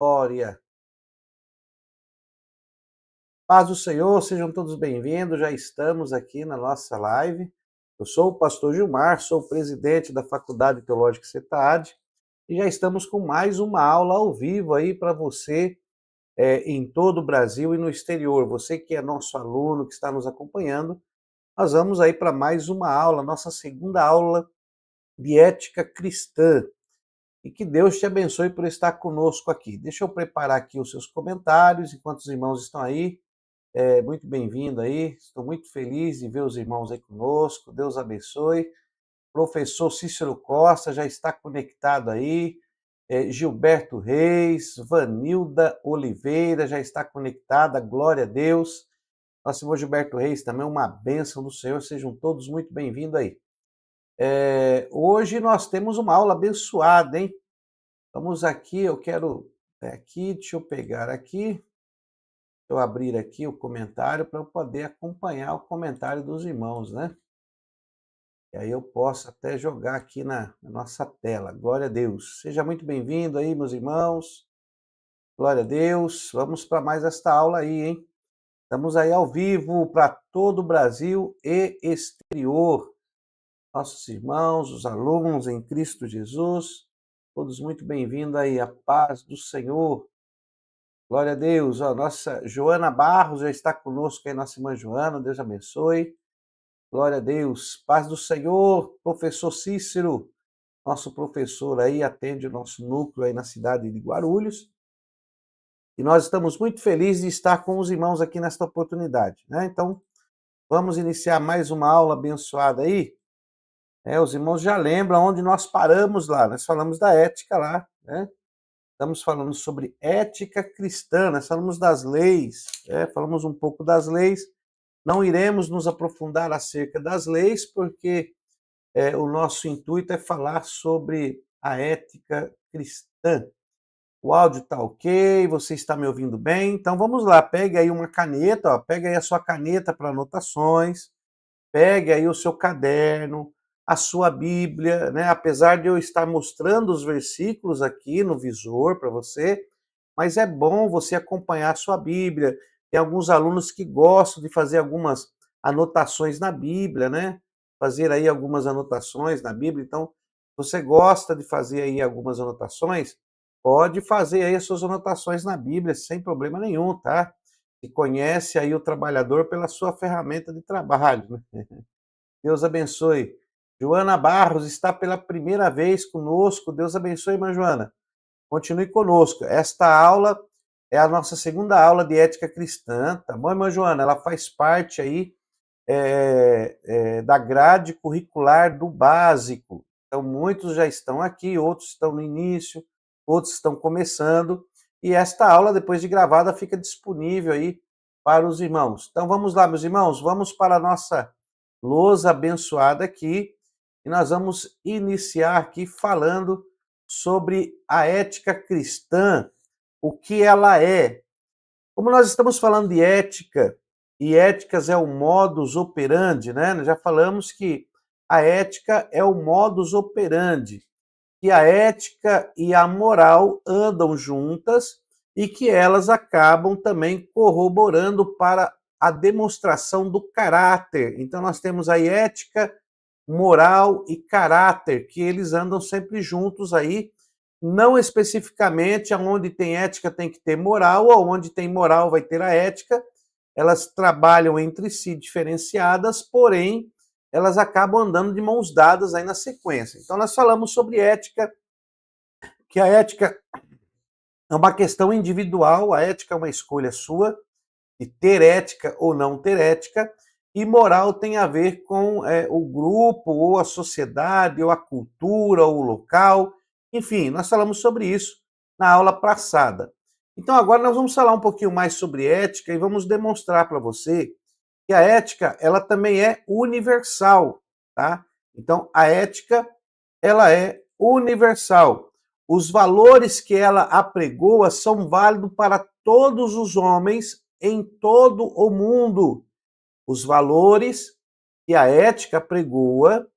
Glória. Paz do Senhor, sejam todos bem-vindos. Já estamos aqui na nossa live. Eu sou o pastor Gilmar, sou o presidente da Faculdade Teológica CETAD e já estamos com mais uma aula ao vivo aí para você em todo o Brasil e no exterior. Você que é nosso aluno, que está nos acompanhando, nós vamos aí para mais uma aula, nossa segunda aula de ética cristã. E que Deus te abençoe por estar conosco aqui. Deixa eu preparar aqui os seus comentários enquanto os irmãos estão aí. Muito bem-vindo aí, estou muito feliz de ver os irmãos aí conosco, Deus abençoe. Professor Cícero Costa já está conectado aí, Gilberto Reis, Vanilda Oliveira já está conectada, glória a Deus. Nosso irmão Gilberto Reis também, uma bênção do Senhor, sejam todos muito bem-vindos aí. Hoje nós temos uma aula abençoada, hein? Vamos aqui, eu quero, deixa eu pegar aqui, eu abrir aqui o comentário para eu poder acompanhar o comentário dos irmãos, né? E aí eu posso até jogar aqui na nossa tela. Glória a Deus. Seja muito bem-vindo aí, meus irmãos. Glória a Deus. Vamos para mais esta aula aí, hein? Estamos aí ao vivo para todo o Brasil e exterior. Nossos irmãos, os alunos em Cristo Jesus, todos muito bem-vindos aí. A paz do Senhor. Glória a Deus. Ó, nossa Joana Barros já está conosco aí, nossa irmã Joana, Deus abençoe. Glória a Deus. Paz do Senhor, professor Cícero, nosso professor aí, atende o nosso núcleo aí na cidade de Guarulhos. E nós estamos muito felizes de estar com os irmãos aqui nesta oportunidade, né? Então, vamos iniciar mais uma aula abençoada aí. Os irmãos já lembram onde nós paramos lá, nós falamos da ética lá, né? Estamos falando sobre ética cristã, nós falamos das leis, falamos um pouco das leis. Não iremos nos aprofundar acerca das leis, porque o nosso intuito é falar sobre a ética cristã. O áudio está ok, você está me ouvindo bem? Então vamos lá, pegue aí uma caneta, ó, pegue aí a sua caneta para anotações, pegue aí o seu caderno, a sua Bíblia, né? Apesar de eu estar mostrando os versículos aqui no visor para você, mas é bom você acompanhar a sua Bíblia. Tem alguns alunos que gostam de fazer algumas anotações na Bíblia, né? Fazer aí algumas anotações na Bíblia. Então, você gosta de fazer aí algumas anotações, pode fazer aí as suas anotações na Bíblia sem problema nenhum, tá? E conhece aí o trabalhador pela sua ferramenta de trabalho, né? Deus abençoe. Joana Barros está pela primeira vez conosco. Deus abençoe, irmã Joana. Continue conosco. Esta aula é a nossa segunda aula de ética cristã, tá bom, irmã Joana? Ela faz parte aí da grade curricular do básico. Então, muitos já estão aqui, outros estão no início, outros estão começando, e esta aula, depois de gravada, fica disponível aí para os irmãos. Então, vamos lá, meus irmãos, vamos para a nossa lousa abençoada aqui, e nós vamos iniciar aqui falando sobre a ética cristã, o que ela é. Como nós estamos falando de ética, e éticas é o modus operandi, né? Nós já falamos que a ética é o modus operandi, que a ética e a moral andam juntas e que elas acabam também corroborando para a demonstração do caráter. Então nós temos aí ética, moral e caráter, que eles andam sempre juntos aí, não especificamente aonde tem ética tem que ter moral, ou onde tem moral vai ter a ética. Elas trabalham entre si diferenciadas, porém, elas acabam andando de mãos dadas aí na sequência. Então, nós falamos sobre ética, que a ética é uma questão individual, a ética é uma escolha sua, de ter ética ou não ter ética, e moral tem a ver com o grupo, ou a sociedade, ou a cultura, ou o local. Enfim, nós falamos sobre isso na aula passada. Então agora nós vamos falar um pouquinho mais sobre ética e vamos demonstrar para você que a ética, ela também é universal, tá? Então a ética, ela é universal. Os valores que ela apregoa são válidos para todos os homens em todo o mundo. Os valores que a ética apregoa,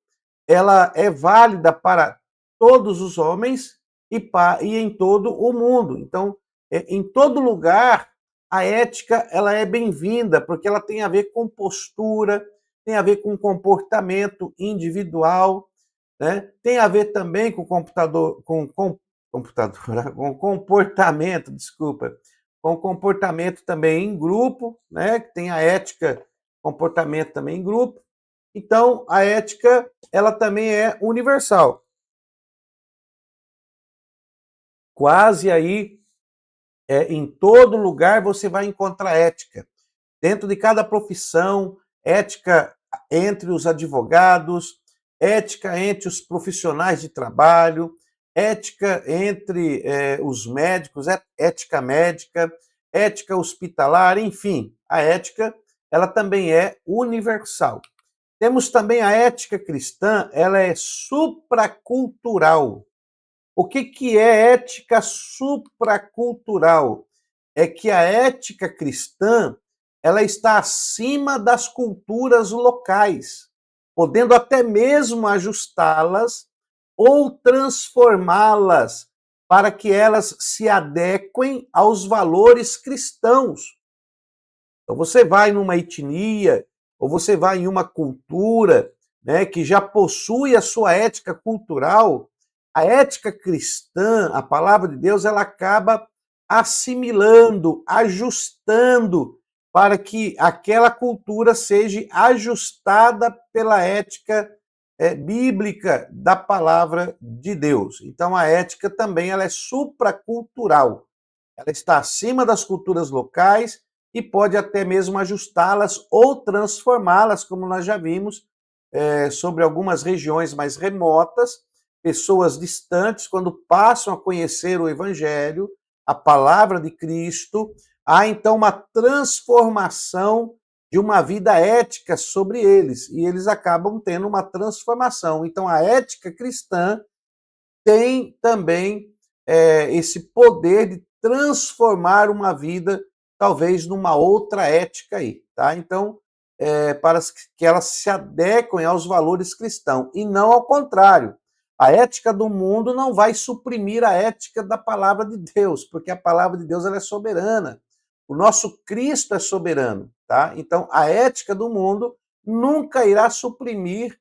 ela é válida para todos os homens e em todo o mundo. Então, em todo lugar, a ética ela é bem-vinda, porque ela tem a ver com postura, tem a ver com comportamento individual, né? Tem a ver também com computador, computador, com comportamento, desculpa, com comportamento também em grupo, né? Tem a ética, comportamento também em grupo. Então, a ética, ela também é universal. Quase aí, em todo lugar você vai encontrar ética. Dentro de cada profissão, ética entre os advogados, ética entre os profissionais de trabalho, ética entre os médicos, ética médica, ética hospitalar, enfim, a ética ela também é universal. Temos também a ética cristã, ela é supracultural. O que é ética supracultural? É que a ética cristã ela está acima das culturas locais, podendo até mesmo ajustá-las ou transformá-las para que elas se adequem aos valores cristãos. Então você vai numa etnia ou você vai em uma cultura, né, que já possui a sua ética cultural, a ética cristã, a palavra de Deus, ela acaba assimilando, ajustando para que aquela cultura seja ajustada pela ética bíblica da palavra de Deus. Então a ética também ela é supracultural. Ela está acima das culturas locais e pode até mesmo ajustá-las ou transformá-las, como nós já vimos, sobre algumas regiões mais remotas, pessoas distantes, quando passam a conhecer o Evangelho, a palavra de Cristo, há então uma transformação de uma vida ética sobre eles, e eles acabam tendo uma transformação. Então, a ética cristã tem também esse poder de transformar uma vida, talvez, numa outra ética aí, tá? Então, para que elas se adequem aos valores cristãos, e não ao contrário. A ética do mundo não vai suprimir a ética da palavra de Deus, porque a palavra de Deus ela é soberana. O nosso Cristo é soberano, tá? Então, a ética do mundo nunca irá suprimir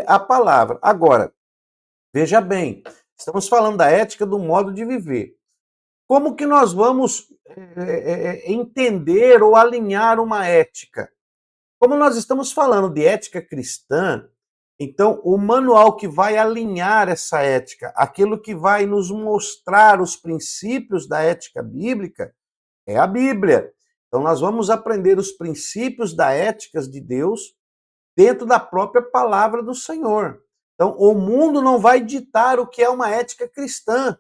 a palavra. Agora, veja bem, estamos falando da ética do modo de viver. Como que nós vamos entender ou alinhar uma ética? Como nós estamos falando de ética cristã, então o manual que vai alinhar essa ética, aquilo que vai nos mostrar os princípios da ética bíblica, é a Bíblia. Então nós vamos aprender os princípios da ética de Deus dentro da própria palavra do Senhor. Então o mundo não vai ditar o que é uma ética cristã.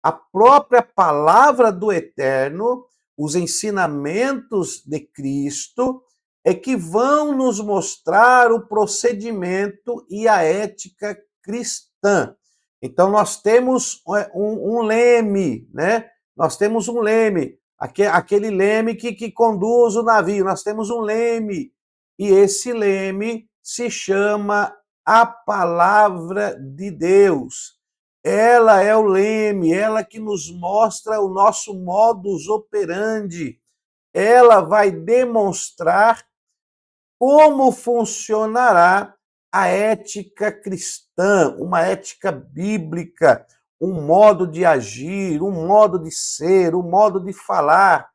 A própria palavra do Eterno, os ensinamentos de Cristo, é que vão nos mostrar o procedimento e a ética cristã. Então, nós temos um leme, né? Nós temos um leme, aquele leme que conduz o navio. Nós temos um leme, e esse leme se chama a palavra de Deus. Ela é o leme, ela que nos mostra o nosso modus operandi. Ela vai demonstrar como funcionará a ética cristã, uma ética bíblica, um modo de agir, um modo de ser, um modo de falar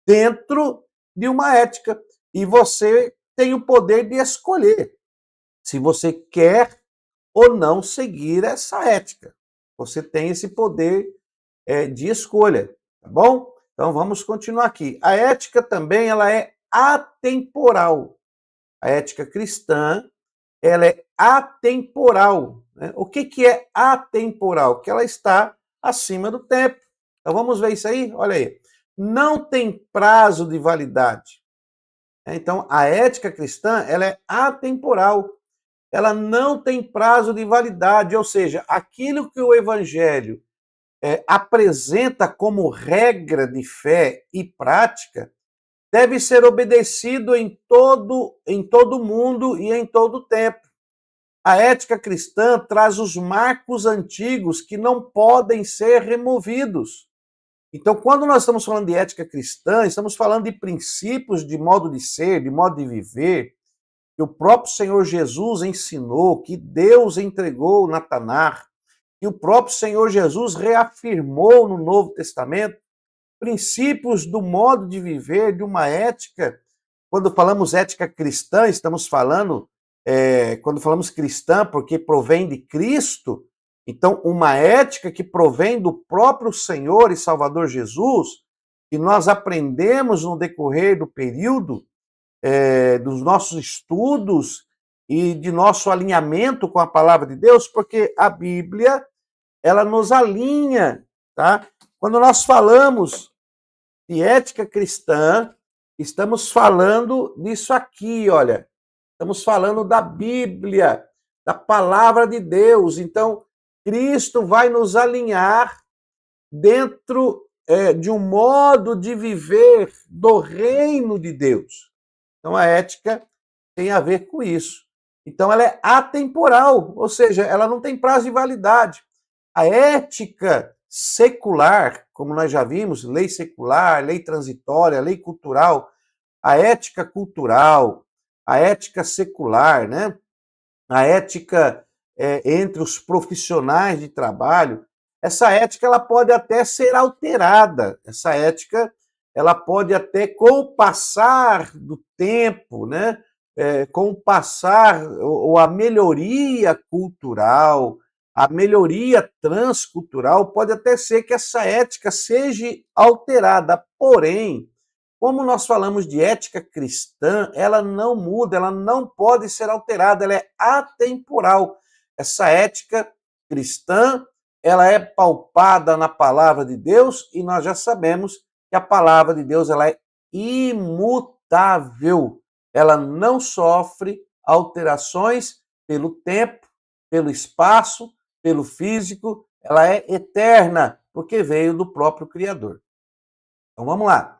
dentro de uma ética. E você tem o poder de escolher se você quer ou não seguir essa ética. Você tem esse poder de escolha, tá bom? Então vamos continuar aqui. A ética também ela é atemporal. A ética cristã ela é atemporal. Né? O que é atemporal? Que ela está acima do tempo. Então vamos ver isso aí? Olha aí. Não tem prazo de validade. Então a ética cristã ela é atemporal. Ela não tem prazo de validade, ou seja, aquilo que o Evangelho apresenta como regra de fé e prática deve ser obedecido em todo mundo e em todo tempo. A ética cristã traz os marcos antigos que não podem ser removidos. Então, quando nós estamos falando de ética cristã, estamos falando de princípios de modo de ser, de modo de viver, que o próprio Senhor Jesus ensinou, que Deus entregou na Tanar, que o próprio Senhor Jesus reafirmou no Novo Testamento, princípios do modo de viver, de uma ética. Quando falamos ética cristã, estamos falando, quando falamos cristã, porque provém de Cristo, então uma ética que provém do próprio Senhor e Salvador Jesus, que nós aprendemos no decorrer do período dos nossos estudos e de nosso alinhamento com a palavra de Deus, porque a Bíblia, ela nos alinha, tá? Quando nós falamos de ética cristã, estamos falando disso aqui, olha. Estamos falando da Bíblia, da palavra de Deus. Então, Cristo vai nos alinhar dentro de um modo de viver do reino de Deus. Então, a ética tem a ver com isso. Então, ela é atemporal, ou seja, ela não tem prazo de validade. A ética secular, como nós já vimos, lei secular, lei transitória, lei cultural, a ética cultural, a ética secular, né? A ética entre os profissionais de trabalho, essa ética ela pode até ser alterada, essa ética ela pode até, com o passar do tempo, né? Com o passar ou a melhoria cultural, a melhoria transcultural, pode até ser que essa ética seja alterada, porém, como nós falamos de ética cristã, ela não muda, ela não pode ser alterada, ela é atemporal. Essa ética cristã, ela é palpada na palavra de Deus e nós já sabemos que a palavra de Deus ela é imutável. Ela não sofre alterações pelo tempo, pelo espaço, pelo físico, ela é eterna, porque veio do próprio Criador. Então vamos lá.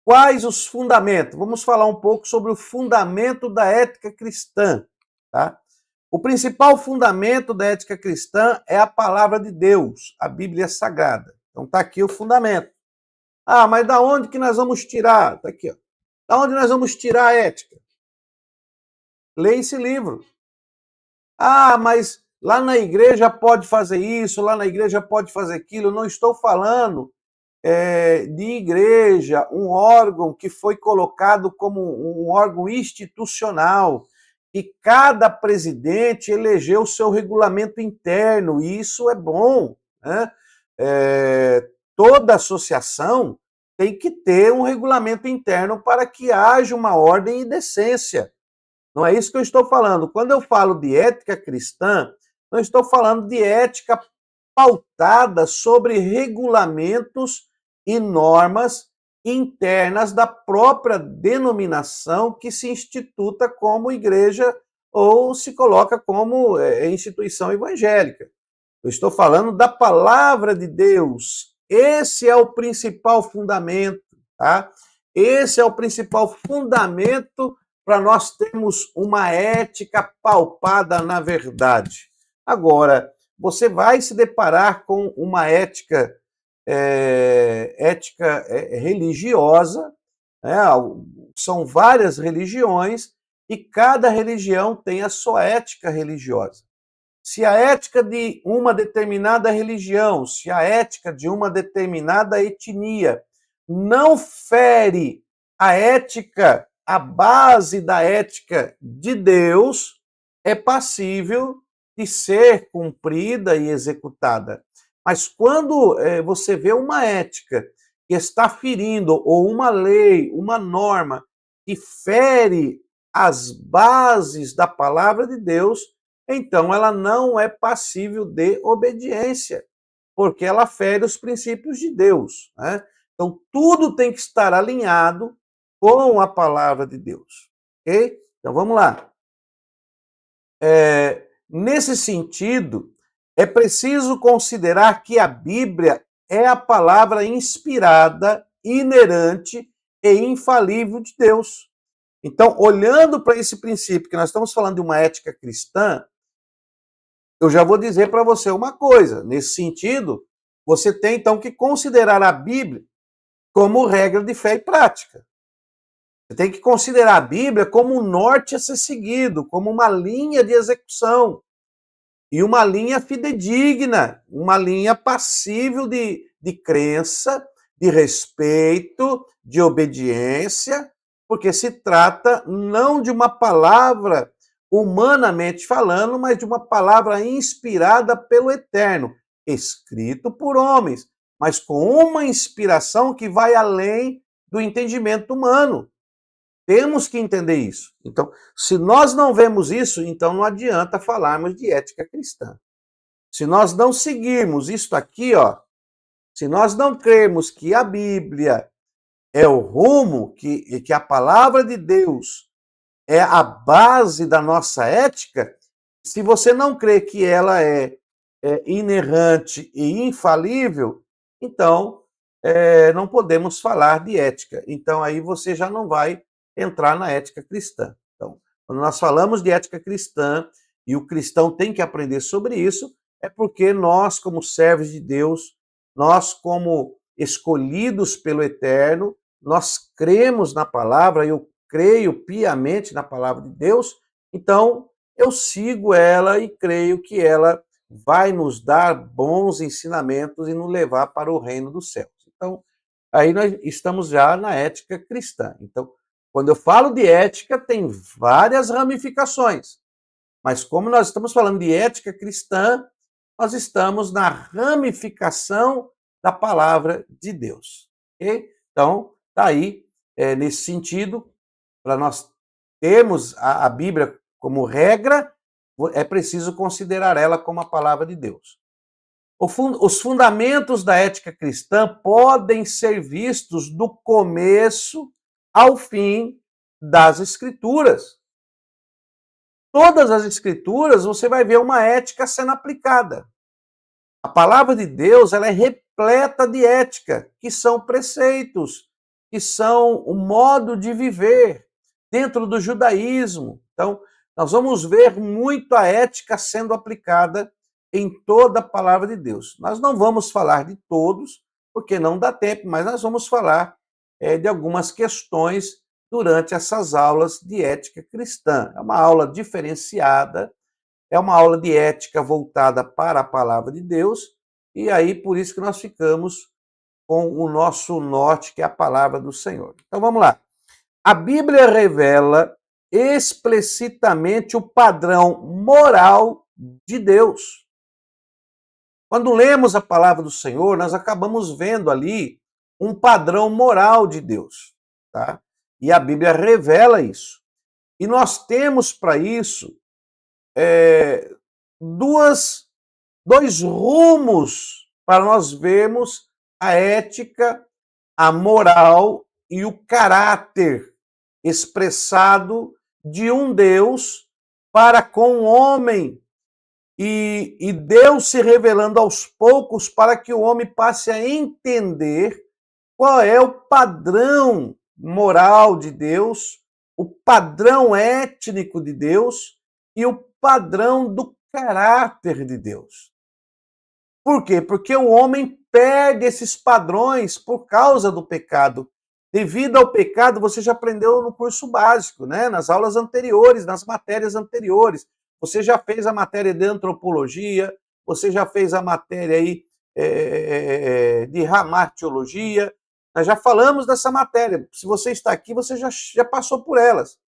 Quais os fundamentos? Vamos falar um pouco sobre o fundamento da ética cristã, tá? O principal fundamento da ética cristã é a palavra de Deus, a Bíblia Sagrada. Então está aqui o fundamento. Ah, mas da onde que nós vamos tirar? Está aqui, ó. Da onde nós vamos tirar a ética? Leia esse livro. Ah, mas lá na igreja pode fazer isso, lá na igreja pode fazer aquilo. Eu não estou falando de igreja, um órgão que foi colocado como um órgão institucional, e cada presidente elegeu o seu regulamento interno, e isso é bom, né? Toda associação tem que ter um regulamento interno para que haja uma ordem e decência. Não é isso que eu estou falando. Quando eu falo de ética cristã, não estou falando de ética pautada sobre regulamentos e normas internas da própria denominação que se instituta como igreja ou se coloca como instituição evangélica. Eu estou falando da palavra de Deus. Esse é o principal fundamento, tá? Esse é o principal fundamento para nós termos uma ética paupada na verdade. Agora, você vai se deparar com uma ética religiosa, né? São várias religiões e cada religião tem a sua ética religiosa. Se a ética de uma determinada religião, se a ética de uma determinada etnia não fere a ética, a base da ética de Deus, é passível de ser cumprida e executada. Mas quando você vê uma ética que está ferindo, ou uma lei, uma norma, que fere as bases da palavra de Deus, então ela não é passível de obediência, porque ela fere os princípios de Deus, né? Então tudo tem que estar alinhado com a palavra de Deus, ok? Então vamos lá. Nesse sentido, é preciso considerar que a Bíblia é a palavra inspirada, inerente e infalível de Deus. Então, olhando para esse princípio, que nós estamos falando de uma ética cristã, eu já vou dizer para você uma coisa. Nesse sentido, você tem então que considerar a Bíblia como regra de fé e prática. Você tem que considerar a Bíblia como um norte a ser seguido, como uma linha de execução e uma linha fidedigna, uma linha passível de crença, de respeito, de obediência, porque se trata não de uma palavra humanamente falando, mas de uma palavra inspirada pelo Eterno, escrito por homens, mas com uma inspiração que vai além do entendimento humano. Temos que entender isso. Então, se nós não vemos isso, então não adianta falarmos de ética cristã. Se nós não seguirmos isto aqui, ó, se nós não crermos que a Bíblia é o rumo, que a palavra de Deus é a base da nossa ética, se você não crê que ela é inerrante e infalível, então não podemos falar de ética. Então aí você já não vai entrar na ética cristã. Então, quando nós falamos de ética cristã e o cristão tem que aprender sobre isso, é porque nós, como servos de Deus, nós, como escolhidos pelo Eterno, nós cremos na palavra, eu creio piamente na palavra de Deus, então eu sigo ela e creio que ela vai nos dar bons ensinamentos e nos levar para o reino dos céus. Então, aí nós estamos já na ética cristã. Então, quando eu falo de ética, tem várias ramificações. Mas como nós estamos falando de ética cristã, nós estamos na ramificação da palavra de Deus. Okay? Então, está aí, nesse sentido, para nós termos a Bíblia como regra, é preciso considerar ela como a palavra de Deus. Os fundamentos da ética cristã podem ser vistos do começo ao fim das Escrituras. Todas as Escrituras você vai ver uma ética sendo aplicada. A palavra de Deus ela é repleta de ética, que são preceitos, que são o modo de viver dentro do judaísmo. Então, nós vamos ver muito a ética sendo aplicada em toda a palavra de Deus. Nós não vamos falar de todos, porque não dá tempo, mas nós vamos falar de algumas questões durante essas aulas de ética cristã. É uma aula diferenciada, é uma aula de ética voltada para a palavra de Deus, e aí por isso que nós ficamos com o nosso norte, que é a palavra do Senhor. Então vamos lá. A Bíblia revela explicitamente o padrão moral de Deus. Quando lemos a palavra do Senhor, nós acabamos vendo ali um padrão moral de Deus, tá? E a Bíblia revela isso. E nós temos para isso dois rumos para nós vermos a ética, a moral e o caráter expressado de um Deus para com o homem. E Deus se revelando aos poucos para que o homem passe a entender qual é o padrão moral de Deus, o padrão étnico de Deus e o padrão do caráter de Deus. Por quê? Porque o homem perde esses padrões por causa do pecado. Devido ao pecado, você já aprendeu no curso básico, né? Nas aulas anteriores, nas matérias anteriores. Você já fez a matéria de antropologia, você já fez a matéria aí de ramartiologia. Nós já falamos dessa matéria. Se você está aqui, você já passou por elas.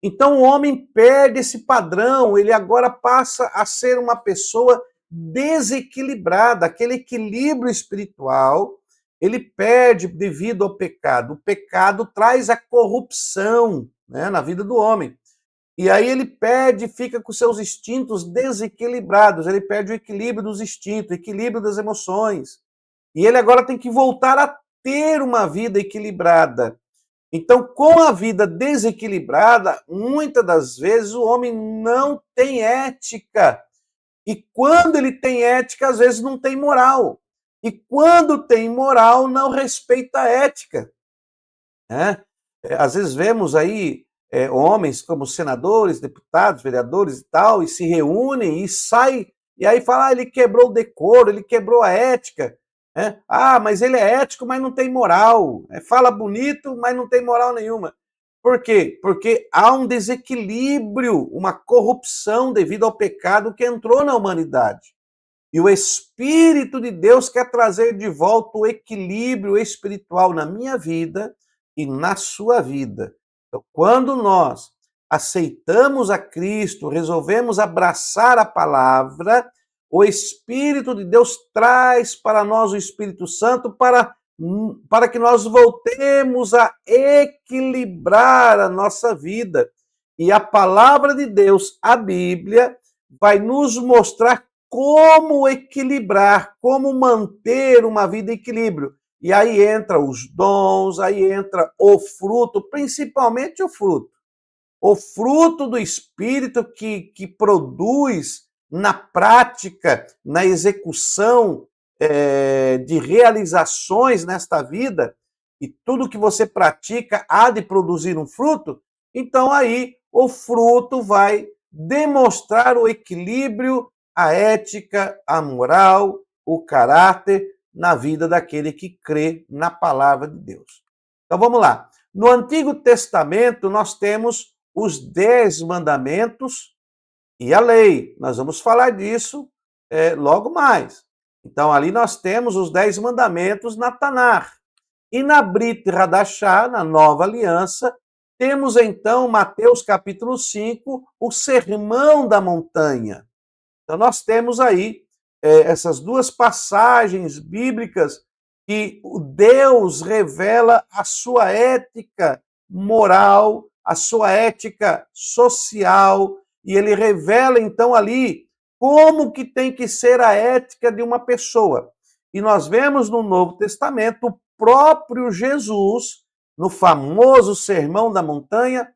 Então o homem perde esse padrão, ele agora passa a ser uma pessoa desequilibrada, aquele equilíbrio espiritual, ele perde devido ao pecado. O pecado traz a corrupção, né, na vida do homem. E aí ele perde, fica com seus instintos desequilibrados, ele perde o equilíbrio dos instintos, o equilíbrio das emoções. E ele agora tem que voltar a ter uma vida equilibrada. Então, com a vida desequilibrada, muitas das vezes o homem não tem ética. E quando ele tem ética, às vezes não tem moral. E quando tem moral, não respeita a ética. Né? Às vezes vemos aí homens como senadores, deputados, vereadores e tal, e se reúnem e saem, e aí fala, ele quebrou o decoro, ele quebrou a ética. né? Ah, mas ele é ético, mas não tem moral. Fala bonito, mas não tem moral nenhuma. Por quê? Porque há um desequilíbrio, uma corrupção devido ao pecado que entrou na humanidade. E o Espírito de Deus quer trazer de volta o equilíbrio espiritual na minha vida e na sua vida. Então, quando nós aceitamos a Cristo, resolvemos abraçar a palavra, o Espírito de Deus traz para nós o Espírito Santo para que nós voltemos a equilibrar a nossa vida. E a palavra de Deus, a Bíblia, vai nos mostrar como equilibrar, como manter uma vida em equilíbrio. E aí entra os dons, aí entra o fruto, principalmente o fruto. O fruto do Espírito que produz na prática, na execução de realizações nesta vida, e tudo que você pratica há de produzir um fruto, então aí o fruto vai demonstrar o equilíbrio, a ética, a moral, o caráter na vida daquele que crê na palavra de Deus. Então vamos lá. No Antigo Testamento nós temos os 10 mandamentos e a lei. Nós vamos falar disso logo mais. Então ali nós temos os 10 mandamentos na Tanar. E na Brit Hadashah, na Nova Aliança, temos então Mateus capítulo 5, o Sermão da Montanha. Então nós temos aí essas duas passagens bíblicas que o Deus revela a sua ética moral, a sua ética social, e ele revela então ali como que tem que ser a ética de uma pessoa. E nós vemos no Novo Testamento o próprio Jesus, no famoso Sermão da Montanha,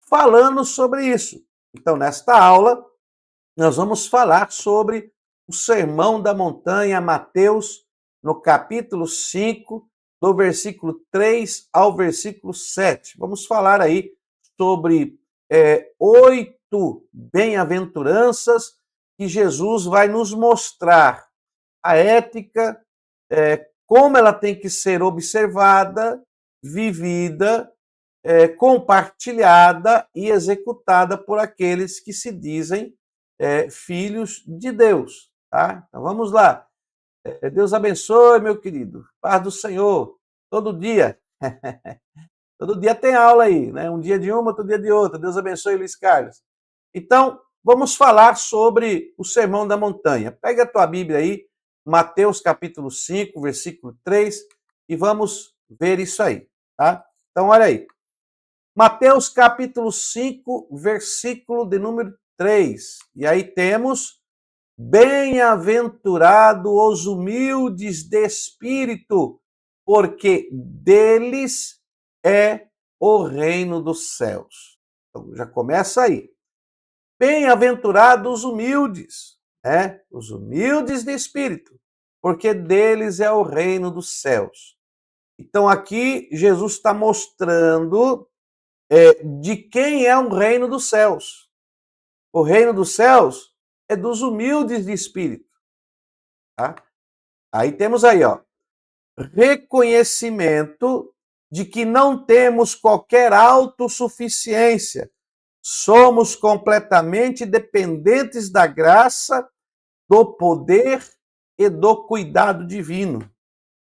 falando sobre isso. Então, nesta aula, nós vamos falar sobre o Sermão da Montanha, Mateus, no capítulo 5, do versículo 3 ao versículo 7. Vamos falar aí sobre 8 bem-aventuranças que Jesus vai nos mostrar a ética, como ela tem que ser observada, vivida, compartilhada e executada por aqueles que se dizem filhos de Deus. Tá? Então vamos lá. Deus abençoe, meu querido. Paz do Senhor. Todo dia. Todo dia tem aula aí, né? Um dia de uma, outro dia de outra. Deus abençoe, Luiz Carlos. Então, vamos falar sobre o Sermão da Montanha. Pega a tua Bíblia aí, Mateus capítulo 5, versículo 3, e vamos ver isso aí, tá? Então, olha aí. Mateus capítulo 5, versículo de número 3. E aí temos: bem-aventurado os humildes de espírito, porque deles é o reino dos céus. Então já começa aí. Bem-aventurados os humildes, né? Os humildes de espírito, porque deles é o reino dos céus. Então aqui Jesus está mostrando de quem é o reino dos céus. O reino dos céus é dos humildes de espírito. Tá? Aí temos aí, ó, reconhecimento de que não temos qualquer autossuficiência. Somos completamente dependentes da graça, do poder e do cuidado divino.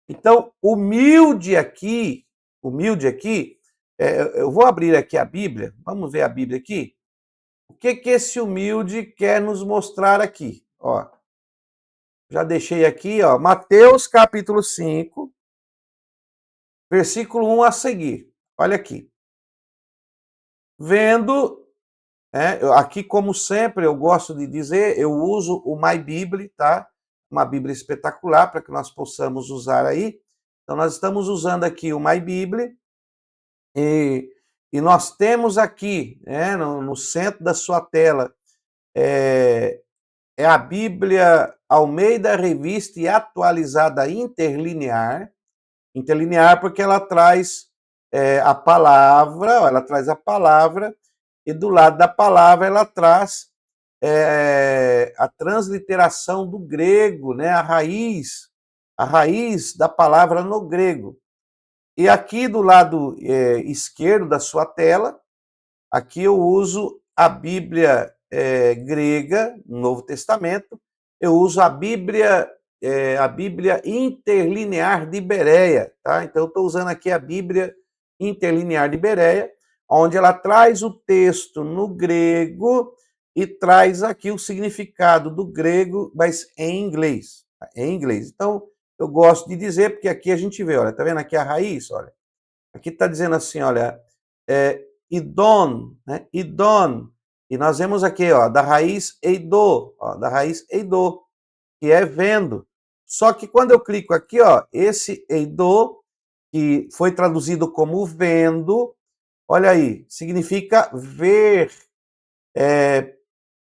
Então, humilde aqui, eu vou abrir aqui a Bíblia, vamos ver a Bíblia aqui. O que esse humilde quer nos mostrar aqui? Ó, já deixei aqui, ó, Mateus capítulo 5, versículo 1 a seguir. Olha aqui. Vendo, aqui como sempre eu gosto de dizer, eu uso o My Bible, tá? Uma Bíblia espetacular para que nós possamos usar aí. Então nós estamos usando aqui o My Bible e nós temos aqui, no centro da sua tela, é a Bíblia Almeida Revista e Atualizada Interlinear. Interlinear porque ela traz a palavra, e do lado da palavra ela traz a transliteração do grego, né, a raiz a raiz da palavra no grego. E aqui do lado esquerdo da sua tela, aqui eu uso a Bíblia grega, no Novo Testamento, eu uso a Bíblia Interlinear de Bereia, tá? Então eu estou usando aqui a Bíblia Interlinear de Bereia, onde ela traz o texto no grego e traz aqui o significado do grego, mas em inglês. Tá? Em inglês. Então, eu gosto de dizer, porque aqui a gente vê, olha, tá vendo aqui a raiz? Olha, aqui está dizendo assim, olha, idon, né? Idon. E nós vemos aqui, ó, da raiz eido, ó, da raiz eido, que é vendo. Só que quando eu clico aqui, ó, esse eido, que foi traduzido como vendo, olha aí, significa ver,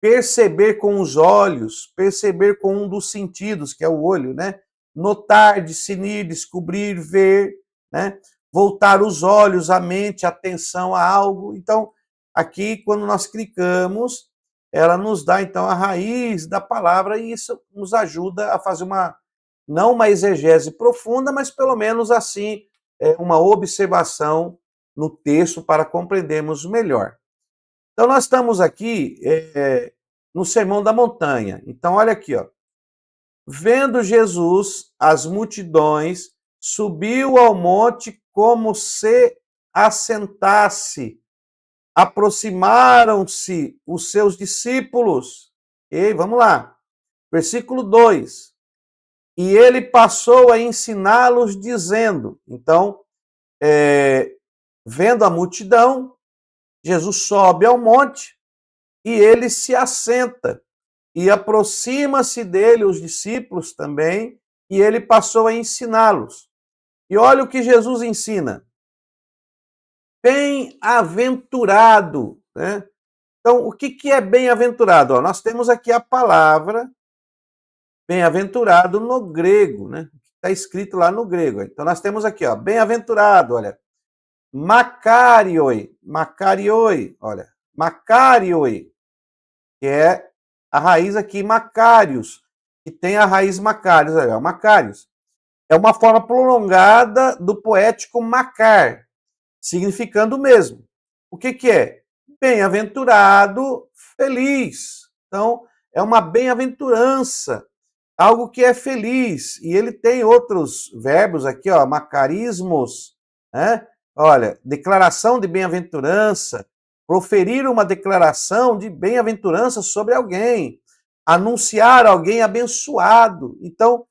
perceber com os olhos, perceber com um dos sentidos, que é o olho, né? Notar, discernir, descobrir, ver, né? Voltar os olhos, a mente, a atenção a algo. Então, aqui, quando nós clicamos, ela nos dá, então, a raiz da palavra e isso nos ajuda a fazer não uma exegese profunda, mas pelo menos assim, uma observação no texto para compreendermos melhor. Então, nós estamos aqui no Sermão da Montanha. Então, olha aqui, ó. Vendo Jesus as multidões, subiu ao monte como se assentasse. Aproximaram-se os seus discípulos. E vamos lá. Versículo 2. E ele passou a ensiná-los, dizendo. Então, vendo a multidão, Jesus sobe ao monte e ele se assenta. E aproxima-se dele os discípulos também, e ele passou a ensiná-los. E olha o que Jesus ensina. Bem-aventurado, né? Então, o que é bem-aventurado? Nós temos aqui a palavra bem-aventurado no grego, né? Está escrito lá no grego. Então, nós temos aqui, ó, bem-aventurado, olha, makarioi, olha, makarioi, que é a raiz aqui, Macários, que tem a raiz Macários, olha, Macários. É uma forma prolongada do poético macar, significando o mesmo. O que é? Bem-aventurado, feliz. Então, é uma bem-aventurança, algo que é feliz. E ele tem outros verbos aqui, ó, macarismos, né? Olha, declaração de bem-aventurança, proferir uma declaração de bem-aventurança sobre alguém, anunciar alguém abençoado. Então,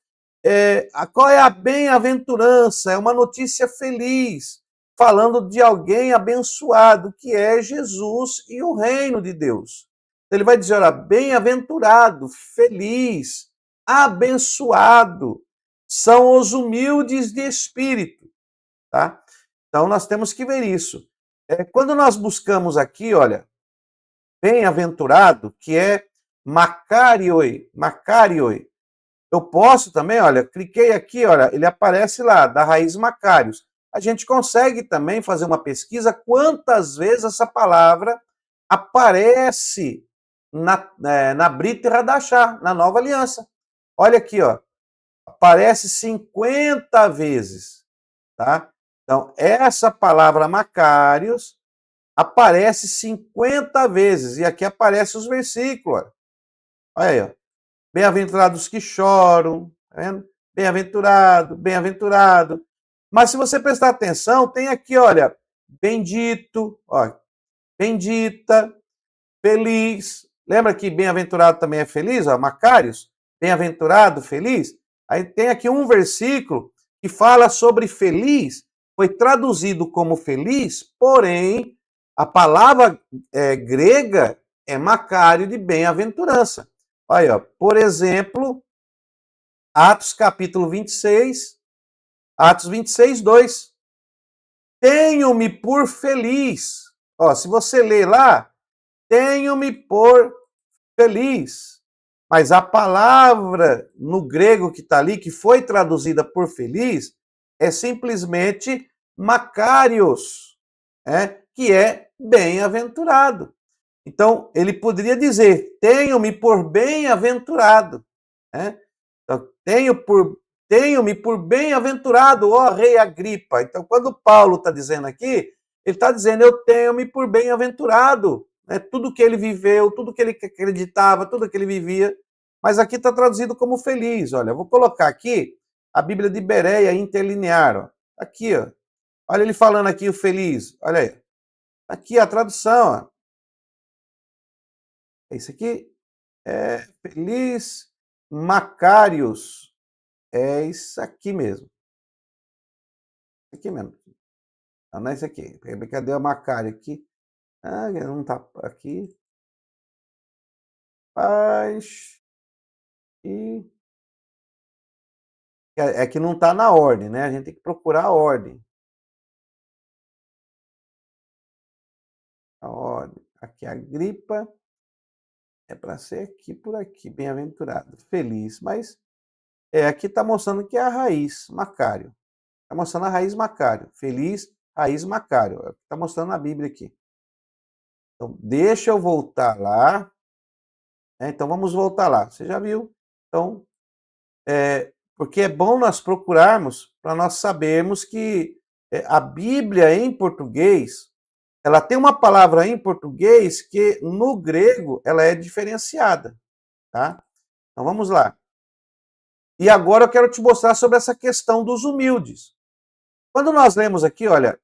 qual é a bem-aventurança? É uma notícia feliz, falando de alguém abençoado, que é Jesus e o reino de Deus. Então, ele vai dizer, olha, bem-aventurado, feliz, abençoado, são os humildes de espírito, tá? Então, nós temos que ver isso. Quando nós buscamos aqui, olha, bem-aventurado, que é Macarioi, eu posso também, olha, cliquei aqui, olha, ele aparece lá, da raiz Macários. A gente consegue também fazer uma pesquisa quantas vezes essa palavra aparece na Brit Hadashah, na Nova Aliança. Olha aqui, ó, aparece 50 vezes, tá? Então, essa palavra Macários aparece 50 vezes, e aqui aparecem os versículos. Olha aí, ó. Bem-aventurados que choram, tá vendo? Bem-aventurado, bem-aventurado. Mas se você prestar atenção, tem aqui, olha, bendito, ó, bendita, feliz. Lembra que bem-aventurado também é feliz? Ó, Macários, bem-aventurado, feliz. Aí tem aqui um versículo que fala sobre feliz, foi traduzido como feliz, porém, a palavra grega é Macário de bem-aventurança. Olha, ó, por exemplo, Atos capítulo 26, Atos 26, 2. Tenho-me por feliz. Ó, se você ler lá, tenho-me por feliz. Mas a palavra no grego que está ali, que foi traduzida por feliz, é simplesmente Macários, que é bem-aventurado. Então, ele poderia dizer, tenho-me por bem-aventurado. Então, tenho por tenho-me por bem-aventurado, ó rei Agripa. Então, quando Paulo está dizendo aqui, ele está dizendo, eu tenho-me por bem-aventurado. Né? Tudo que ele viveu, tudo que ele acreditava, tudo que ele vivia. Mas aqui está traduzido como feliz. Olha, eu vou colocar aqui a Bíblia de Bereia interlinear. Ó. Aqui, ó. Olha ele falando aqui o feliz. Olha aí. Aqui a tradução. Ó. Isso aqui é feliz Macários. É isso aqui mesmo. Isso aqui mesmo. Não é isso aqui. Cadê o Macário aqui? Ah, não tá aqui. Paz e... É que não tá na ordem, né? A gente tem que procurar a ordem. A ordem. Aqui, Agripa. É para ser aqui, por aqui. Bem-aventurado. Feliz. Mas aqui tá mostrando que é a raiz, Macário. Tá mostrando a raiz Macário. Feliz, raiz Macário. É o que tá mostrando na Bíblia aqui. Então, deixa eu voltar lá. Então, vamos voltar lá. Você já viu? Então, porque é bom nós procurarmos para nós sabermos que a Bíblia em português, ela tem uma palavra em português que no grego ela é diferenciada, tá? Então vamos lá. E agora eu quero te mostrar sobre essa questão dos humildes. Quando nós lemos aqui, olha,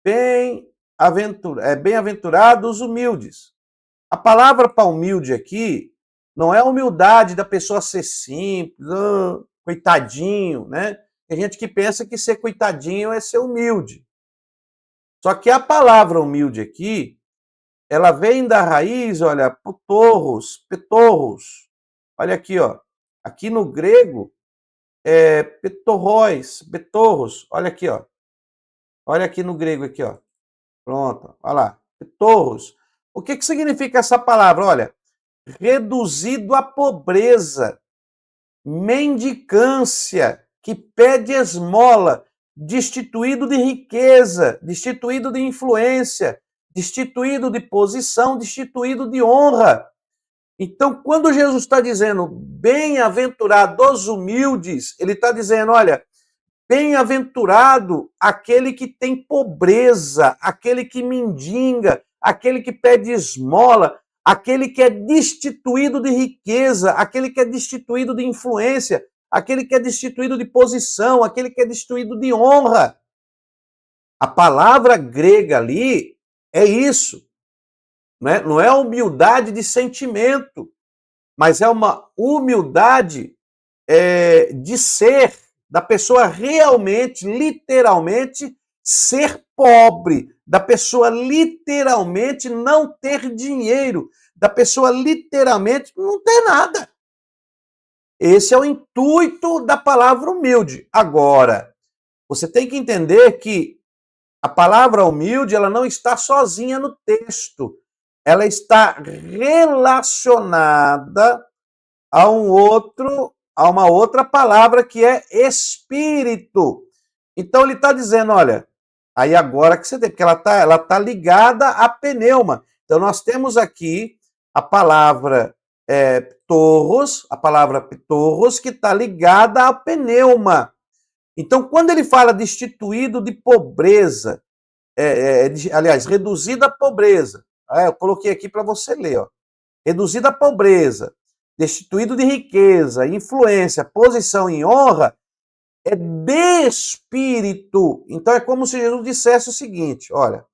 bem-aventurados os humildes. A palavra para humilde aqui não é a humildade da pessoa ser simples, coitadinho, né? Tem gente que pensa que ser coitadinho é ser humilde. Só que a palavra humilde aqui, ela vem da raiz, olha, petorros. Olha aqui, ó. Aqui no grego é betorros. Olha aqui, ó. Olha aqui no grego aqui, ó. Pronto, olha lá. Petorros. O que significa essa palavra? Olha, reduzido à pobreza, mendicância, que pede esmola, destituído de riqueza, destituído de influência, destituído de posição, destituído de honra. Então, quando Jesus está dizendo bem-aventurados humildes, ele está dizendo, olha, bem-aventurado aquele que tem pobreza, aquele que mendiga, aquele que pede esmola, aquele que é destituído de riqueza, aquele que é destituído de influência, aquele que é destituído de posição, aquele que é destituído de honra. A palavra grega ali é isso. Não é humildade de sentimento, mas é uma humildade de ser, da pessoa realmente, literalmente, ser pobre, da pessoa literalmente não ter dinheiro, da pessoa literalmente não ter nada. Esse é o intuito da palavra humilde. Agora, você tem que entender que a palavra humilde, ela não está sozinha no texto. Ela está relacionada a uma outra palavra que é espírito. Então ele está dizendo, olha, aí agora que você tem, porque ela tá ligada a pneuma. Então nós temos aqui a palavra a palavra torros, que está ligada a pneuma. Então quando ele fala destituído de pobreza, aliás, reduzida a pobreza, eu coloquei aqui para você ler, ó. Reduzida a pobreza, destituído de riqueza, influência, posição e honra, é de espírito. Então é como se Jesus dissesse o seguinte, olha,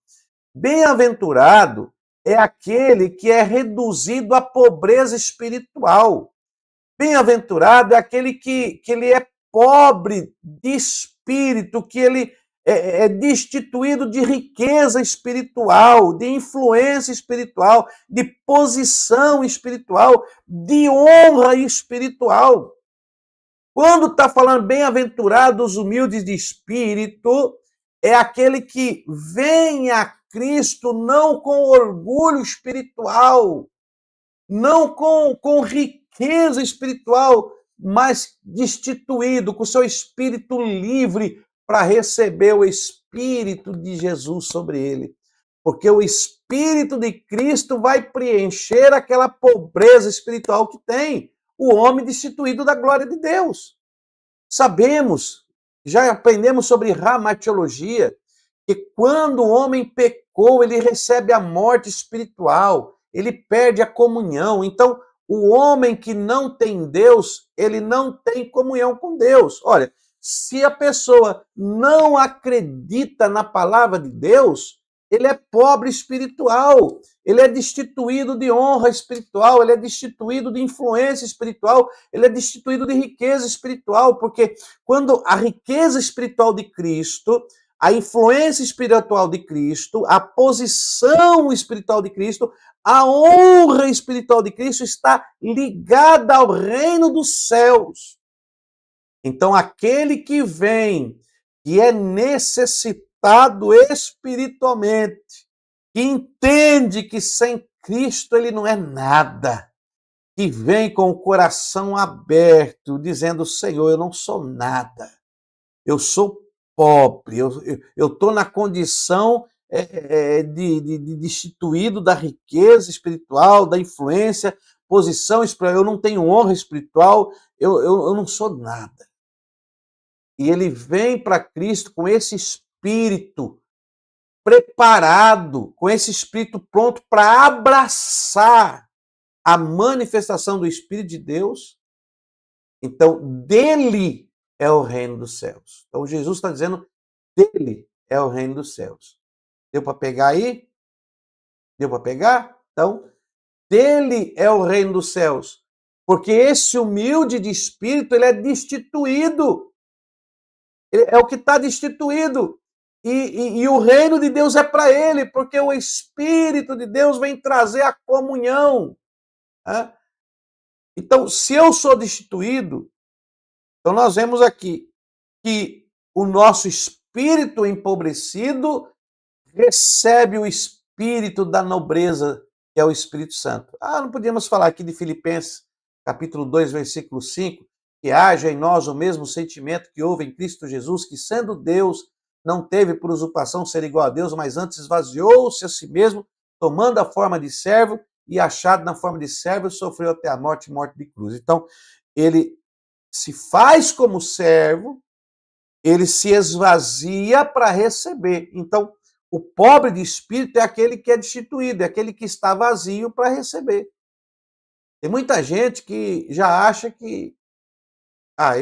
bem-aventurado é aquele que é reduzido à pobreza espiritual. Bem-aventurado é aquele que ele é pobre de espírito, que ele é destituído de riqueza espiritual, de influência espiritual, de posição espiritual, de honra espiritual. Quando está falando bem-aventurados humildes de espírito, é aquele que vem a Cristo não com orgulho espiritual, não com riqueza espiritual, mas destituído, com seu espírito livre para receber o Espírito de Jesus sobre ele. Porque o Espírito de Cristo vai preencher aquela pobreza espiritual que tem o homem destituído da glória de Deus. Sabemos, já aprendemos sobre ramatiologia, que quando o homem pecou, ele recebe a morte espiritual, ele perde a comunhão. Então, o homem que não tem Deus, ele não tem comunhão com Deus. Olha, se a pessoa não acredita na palavra de Deus, ele é pobre espiritual, ele é destituído de honra espiritual, ele é destituído de influência espiritual, ele é destituído de riqueza espiritual, porque quando a riqueza espiritual de Cristo, a influência espiritual de Cristo, a posição espiritual de Cristo, a honra espiritual de Cristo está ligada ao reino dos céus. Então, aquele que vem, que é necessitado espiritualmente, que entende que sem Cristo ele não é nada, que vem com o coração aberto, dizendo: Senhor, eu não sou nada, eu sou pobre, eu estou na condição de destituído da riqueza espiritual, da influência, posição espiritual, eu não tenho honra espiritual, eu não sou nada. E ele vem para Cristo com esse espírito preparado, com esse espírito pronto para abraçar a manifestação do Espírito de Deus. Então, dele é o reino dos céus. Então, Jesus está dizendo, dele é o reino dos céus. Deu para pegar aí? Deu para pegar? Então, dele é o reino dos céus. Porque esse humilde de espírito, ele é destituído. É o que está destituído. E o reino de Deus é para ele, porque o Espírito de Deus vem trazer a comunhão. Né? Então, se eu sou destituído, então nós vemos aqui que o nosso espírito empobrecido recebe o espírito da nobreza, que é o Espírito Santo. Não podíamos falar aqui de Filipenses, capítulo 2, versículo 5, que haja em nós o mesmo sentimento que houve em Cristo Jesus, que sendo Deus, não teve por usurpação ser igual a Deus, mas antes esvaziou-se a si mesmo, tomando a forma de servo, e achado na forma de servo, sofreu até a morte de cruz. Então, ele se faz como servo, ele se esvazia para receber. Então, o pobre de espírito é aquele que é destituído, é aquele que está vazio para receber. Tem muita gente que já acha que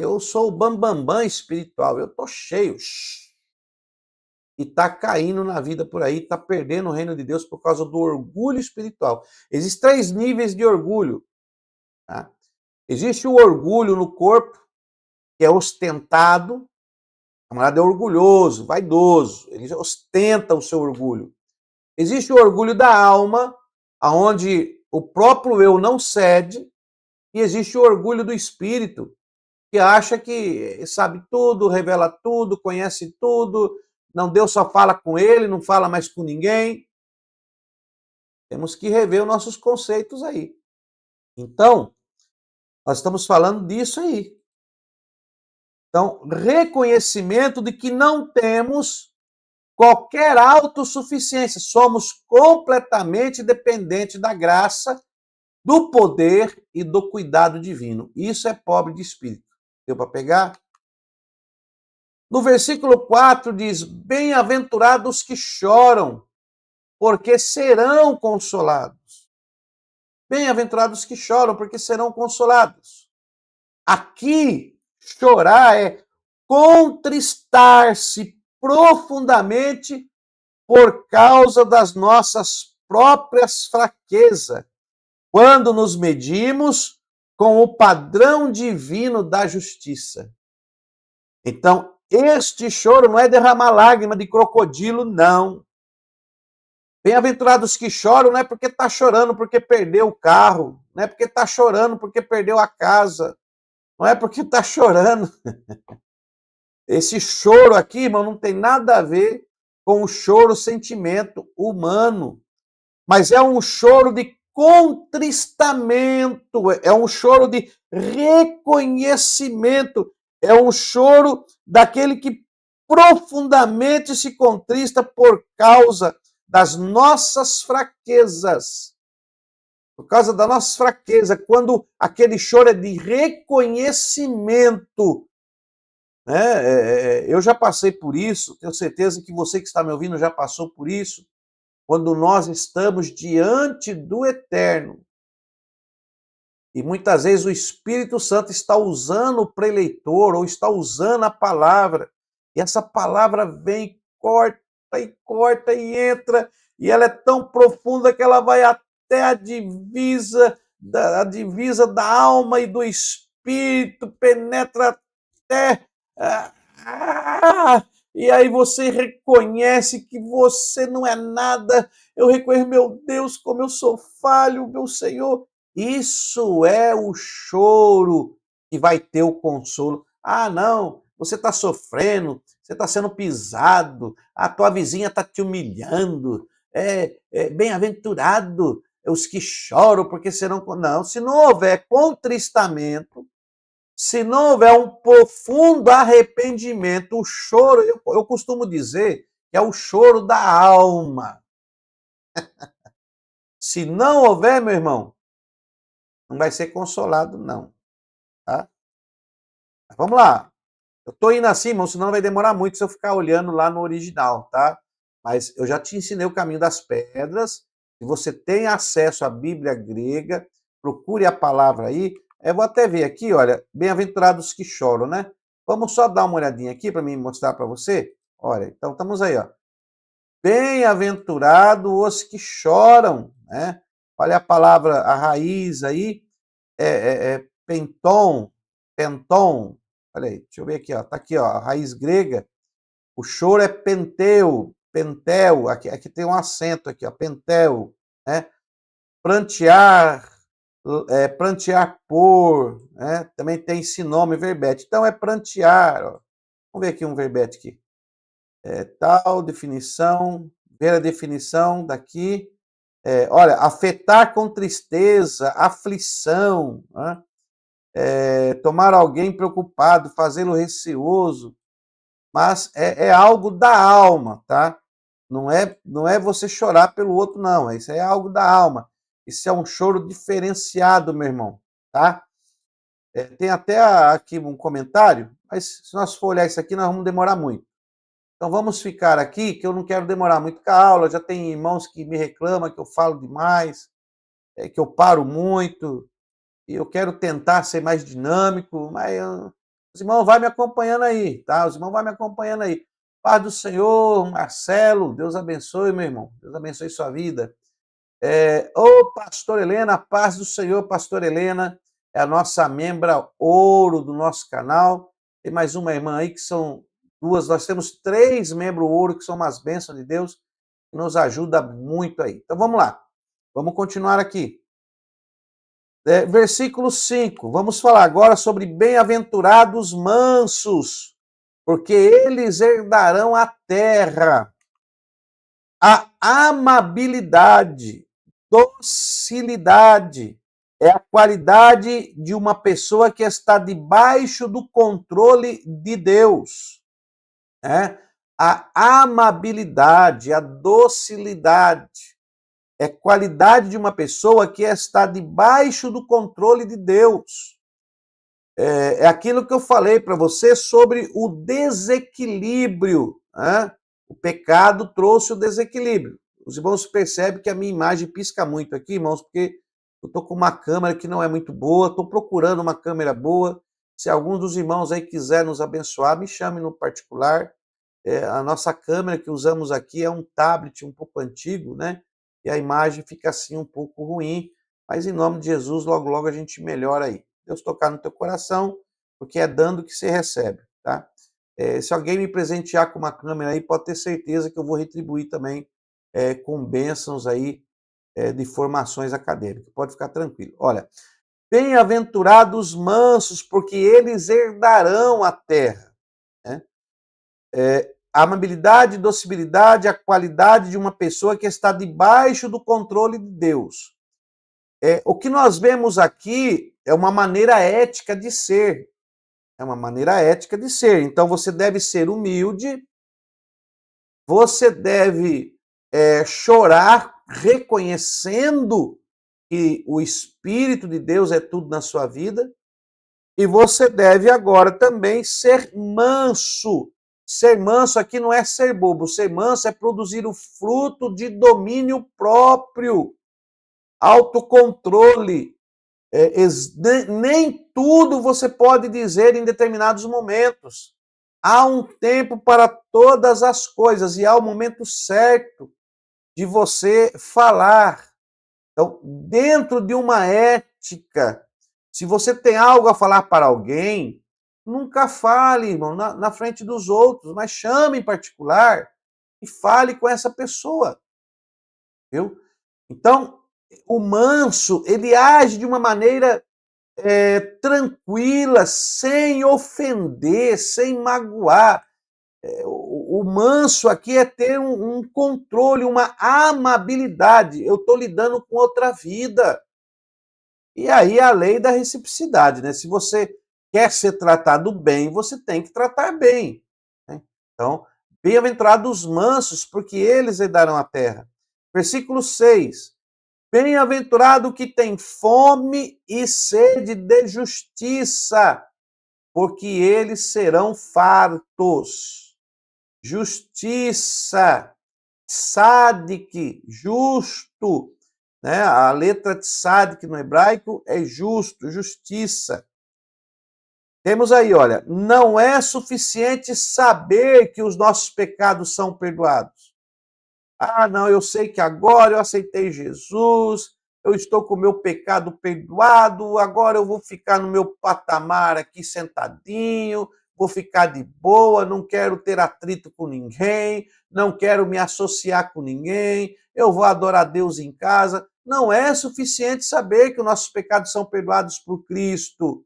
eu sou o bambambam espiritual, eu estou cheio. E está caindo na vida por aí, está perdendo o reino de Deus por causa do orgulho espiritual. Existem 3 níveis de orgulho. Tá? Existe o orgulho no corpo, que é ostentado. O camarada é orgulhoso, vaidoso, ele ostenta o seu orgulho. Existe o orgulho da alma, onde o próprio eu não cede, e existe o orgulho do espírito, que acha que sabe tudo, revela tudo, conhece tudo, não, Deus só fala com ele, não fala mais com ninguém. Temos que rever os nossos conceitos aí. Então, nós estamos falando disso aí. Então, reconhecimento de que não temos qualquer autossuficiência, somos completamente dependentes da graça, do poder e do cuidado divino. Isso é pobre de espírito. Deu para pegar? No versículo 4 diz: bem-aventurados que choram, porque serão consolados. Bem-aventurados que choram, porque serão consolados. Aqui, chorar é contristar-se profundamente por causa das nossas próprias fraquezas, quando nos medimos com o padrão divino da justiça. Então, este choro não é derramar lágrima de crocodilo, não. Bem-aventurados que choram não é porque está chorando porque perdeu o carro, não é porque está chorando porque perdeu a casa, não é porque está chorando. Esse choro aqui, irmão, não tem nada a ver com o choro sentimento humano, mas é um choro de contristamento, é um choro de reconhecimento, é um choro daquele que profundamente se contrista por causa das nossas fraquezas. Por causa da nossa fraqueza, quando aquele choro é de reconhecimento né? Eu já passei por isso, tenho certeza que você que está me ouvindo já passou por isso, quando nós estamos diante do Eterno. E muitas vezes o Espírito Santo está usando o preleitor ou está usando a palavra, e essa palavra vem, corta e entra, e ela é tão profunda que ela vai até a divisa da alma e do espírito, penetra até. E aí você reconhece que você não é nada. Eu reconheço, meu Deus, como eu sou falho, meu Senhor. Isso é o choro que vai ter o consolo. Ah, não, você está sofrendo, você está sendo pisado, a tua vizinha está te humilhando. Bem-aventurado os que choram, porque serão. Não, se não houver contristamento, se não houver um profundo arrependimento, o choro, eu costumo dizer que é o choro da alma. Se não houver, meu irmão, não vai ser consolado, não. Tá? Mas vamos lá. Eu estou indo assim, irmão, senão vai demorar muito se eu ficar olhando lá no original, tá? Mas eu já te ensinei o caminho das pedras. Se você tem acesso à Bíblia grega, procure a palavra aí. Eu vou até ver aqui, olha, bem-aventurados que choram, né? Vamos só dar uma olhadinha aqui para mim mostrar para você. Olha, então estamos aí, ó. Bem-aventurados os que choram, né? Olha a palavra, a raiz aí, penton, penton. Olha aí, deixa eu ver aqui, ó. Tá aqui, ó, a raiz grega. O choro é pentel, aqui tem um acento aqui, ó, pentel, né? Prantear, prantear por, né? Também tem esse nome, verbete. Então é prantear, ó. Vamos ver aqui um verbete aqui. Tal definição, ver a definição daqui. Olha, afetar com tristeza, aflição, né? Tomar alguém preocupado, fazê-lo receoso, mas é algo da alma, tá? Não é você chorar pelo outro, não. Isso é algo da alma. Isso é um choro diferenciado, meu irmão, tá? Tem até aqui um comentário, mas se nós for olhar isso aqui, nós vamos demorar muito. Então vamos ficar aqui, que eu não quero demorar muito com a aula. Já tem irmãos que me reclamam que eu falo demais, que eu paro muito, e eu quero tentar ser mais dinâmico, mas os irmãos vão me acompanhando aí, tá? Os irmãos vão me acompanhando aí. Paz do Senhor, Marcelo, Deus abençoe, meu irmão. Deus abençoe sua vida. Ô, pastor Helena, paz do Senhor, pastor Helena, é a nossa membra ouro do nosso canal. Tem mais uma irmã aí que são duas, nós temos 3 membros ouro que são umas bênçãos de Deus, que nos ajuda muito aí. Então vamos lá, vamos continuar aqui. Versículo 5, vamos falar agora sobre bem-aventurados mansos, porque eles herdarão a terra. A amabilidade, docilidade, é a qualidade de uma pessoa que está debaixo do controle de Deus. Né? A amabilidade, a docilidade, é qualidade de uma pessoa que está debaixo do controle de Deus. É aquilo que eu falei para você sobre o desequilíbrio. Né? O pecado trouxe o desequilíbrio. Os irmãos percebem que a minha imagem pisca muito aqui, irmãos, porque eu estou com uma câmera que não é muito boa, estou procurando uma câmera boa. Se algum dos irmãos aí quiser nos abençoar, me chame no particular. A nossa câmera que usamos aqui é um tablet um pouco antigo, né? E a imagem fica assim um pouco ruim, mas em nome de Jesus, logo, logo a gente melhora aí. Deus tocar no teu coração, porque é dando que você recebe, tá? Se alguém me presentear com uma câmera aí, pode ter certeza que eu vou retribuir também com bênçãos aí de formações acadêmicas. Pode ficar tranquilo. Olha, bem-aventurados mansos, porque eles herdarão a terra. Né? A amabilidade e docilidade, a qualidade de uma pessoa que está debaixo do controle de Deus. O que nós vemos aqui é uma maneira ética de ser. É uma maneira ética de ser. Então você deve ser humilde, você deve chorar reconhecendo que o Espírito de Deus é tudo na sua vida. E você deve agora também ser manso. Ser manso aqui não é ser bobo. Ser manso é produzir o fruto de domínio próprio, autocontrole. Nem tudo você pode dizer em determinados momentos. Há um tempo para todas as coisas e há o momento certo de você falar. Então, dentro de uma ética, se você tem algo a falar para alguém, nunca fale, irmão, na frente dos outros, mas chame em particular e fale com essa pessoa, viu? Então, o manso, ele age de uma maneira tranquila, sem ofender, sem magoar. O manso aqui é ter um controle, uma amabilidade. Eu estou lidando com outra vida. E aí a lei da reciprocidade, né? Se você quer ser tratado bem, você tem que tratar bem. Né? Então, bem-aventurados os mansos, porque eles herdarão a terra. Versículo 6. Bem-aventurado que tem fome e sede de justiça, porque eles serão fartos. Justiça, tzadik, justo, né? A letra tzadik no hebraico é justo, justiça. Temos aí, olha, não é suficiente saber que os nossos pecados são perdoados. Ah, não, eu sei que agora eu aceitei Jesus, eu estou com o meu pecado perdoado, agora eu vou ficar no meu patamar aqui sentadinho, vou ficar de boa, não quero ter atrito com ninguém, não quero me associar com ninguém, eu vou adorar a Deus em casa. Não é suficiente saber que os nossos pecados são perdoados por Cristo.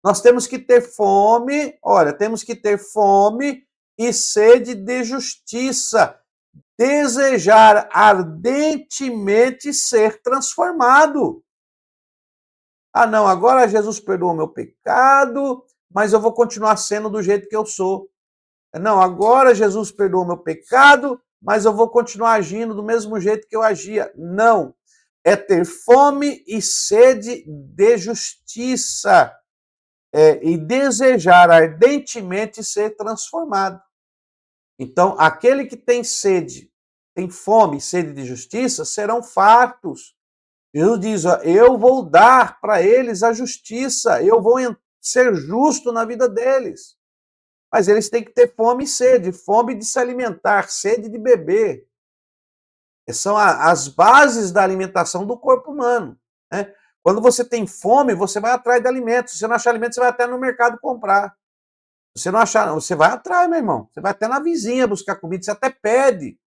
Nós temos que ter fome, olha, temos que ter fome e sede de justiça, desejar ardentemente ser transformado. Ah, não, agora Jesus perdoou meu pecado, mas eu vou continuar sendo do jeito que eu sou. Não, agora Jesus perdoou meu pecado, mas eu vou continuar agindo do mesmo jeito que eu agia. Não. É ter fome e sede de justiça. E desejar ardentemente ser transformado. Então, aquele que tem sede, tem fome e sede de justiça, serão fartos. Jesus diz, ó, eu vou dar para eles a justiça, eu vou ser justo na vida deles. Mas eles têm que ter fome e sede, fome de se alimentar, sede de beber. São as bases da alimentação do corpo humano. Né? Quando você tem fome, você vai atrás de alimentos. Se você não achar alimento, você vai até no mercado comprar. Se você não achar, você vai atrás, meu irmão. Você vai até na vizinha buscar comida, você até pede.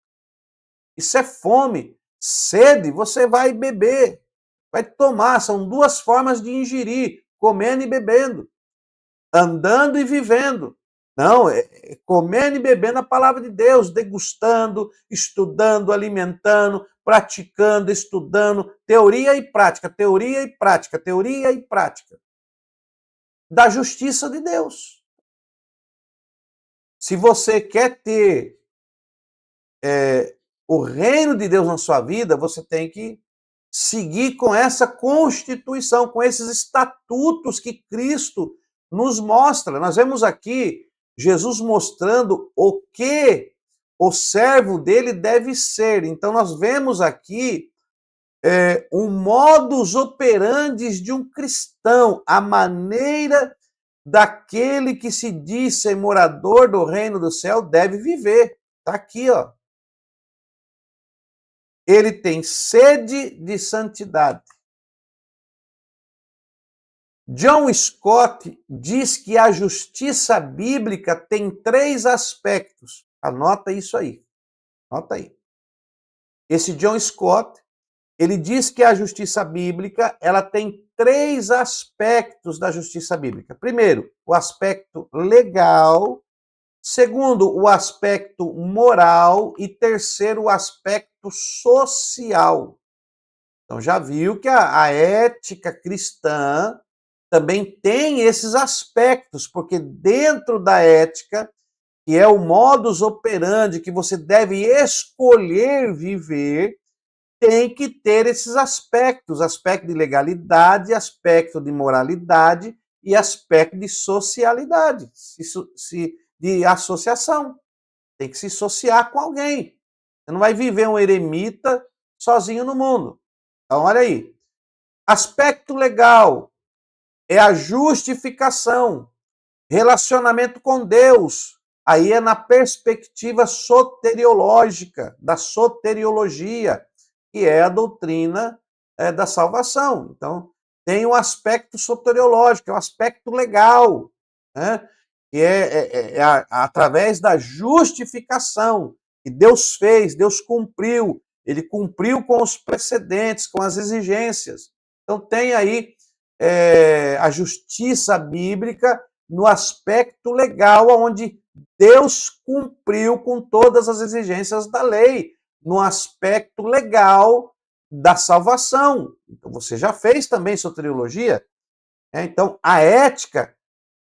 Isso é fome. Sede, você vai beber, vai tomar. São duas formas de ingerir, comendo e bebendo, andando e vivendo. Não, é comendo e bebendo a palavra de Deus, degustando, estudando, alimentando, praticando, estudando, teoria e prática, teoria e prática, teoria e prática da justiça de Deus. Se você quer ter o reino de Deus na sua vida, você tem que seguir com essa constituição, com esses estatutos que Cristo nos mostra. Nós vemos aqui Jesus mostrando o que o servo dele deve ser. Então nós vemos aqui um modus operandi de um cristão, a maneira daquele que se diz ser morador do reino do céu deve viver. Está aqui, ó. Ele tem sede de santidade. John Scott diz que a justiça bíblica tem 3 aspectos. Anota isso aí. Anota aí. Esse John Scott, ele diz que a justiça bíblica, ela tem 3 aspectos da justiça bíblica. Primeiro, o aspecto legal. Segundo, o aspecto moral. E terceiro, o aspecto social. Então, já viu que a ética cristã também tem esses aspectos, porque dentro da ética, que é o modus operandi que você deve escolher viver, tem que ter esses aspectos, aspecto de legalidade, aspecto de moralidade e aspecto de socialidade, de associação. Tem que se associar com alguém. Você não vai viver um eremita sozinho no mundo. Então, olha aí. Aspecto legal é a justificação, relacionamento com Deus. Aí é na perspectiva soteriológica, da soteriologia, que é a doutrina da salvação. Então, tem um aspecto soteriológico, é um aspecto legal, né? Que através da justificação que Deus fez, Deus cumpriu, ele cumpriu com os precedentes, com as exigências. Então, tem aí a justiça bíblica no aspecto legal, onde Deus cumpriu com todas as exigências da lei, no aspecto legal da salvação. Então, você já fez também soteriologia? Então, a ética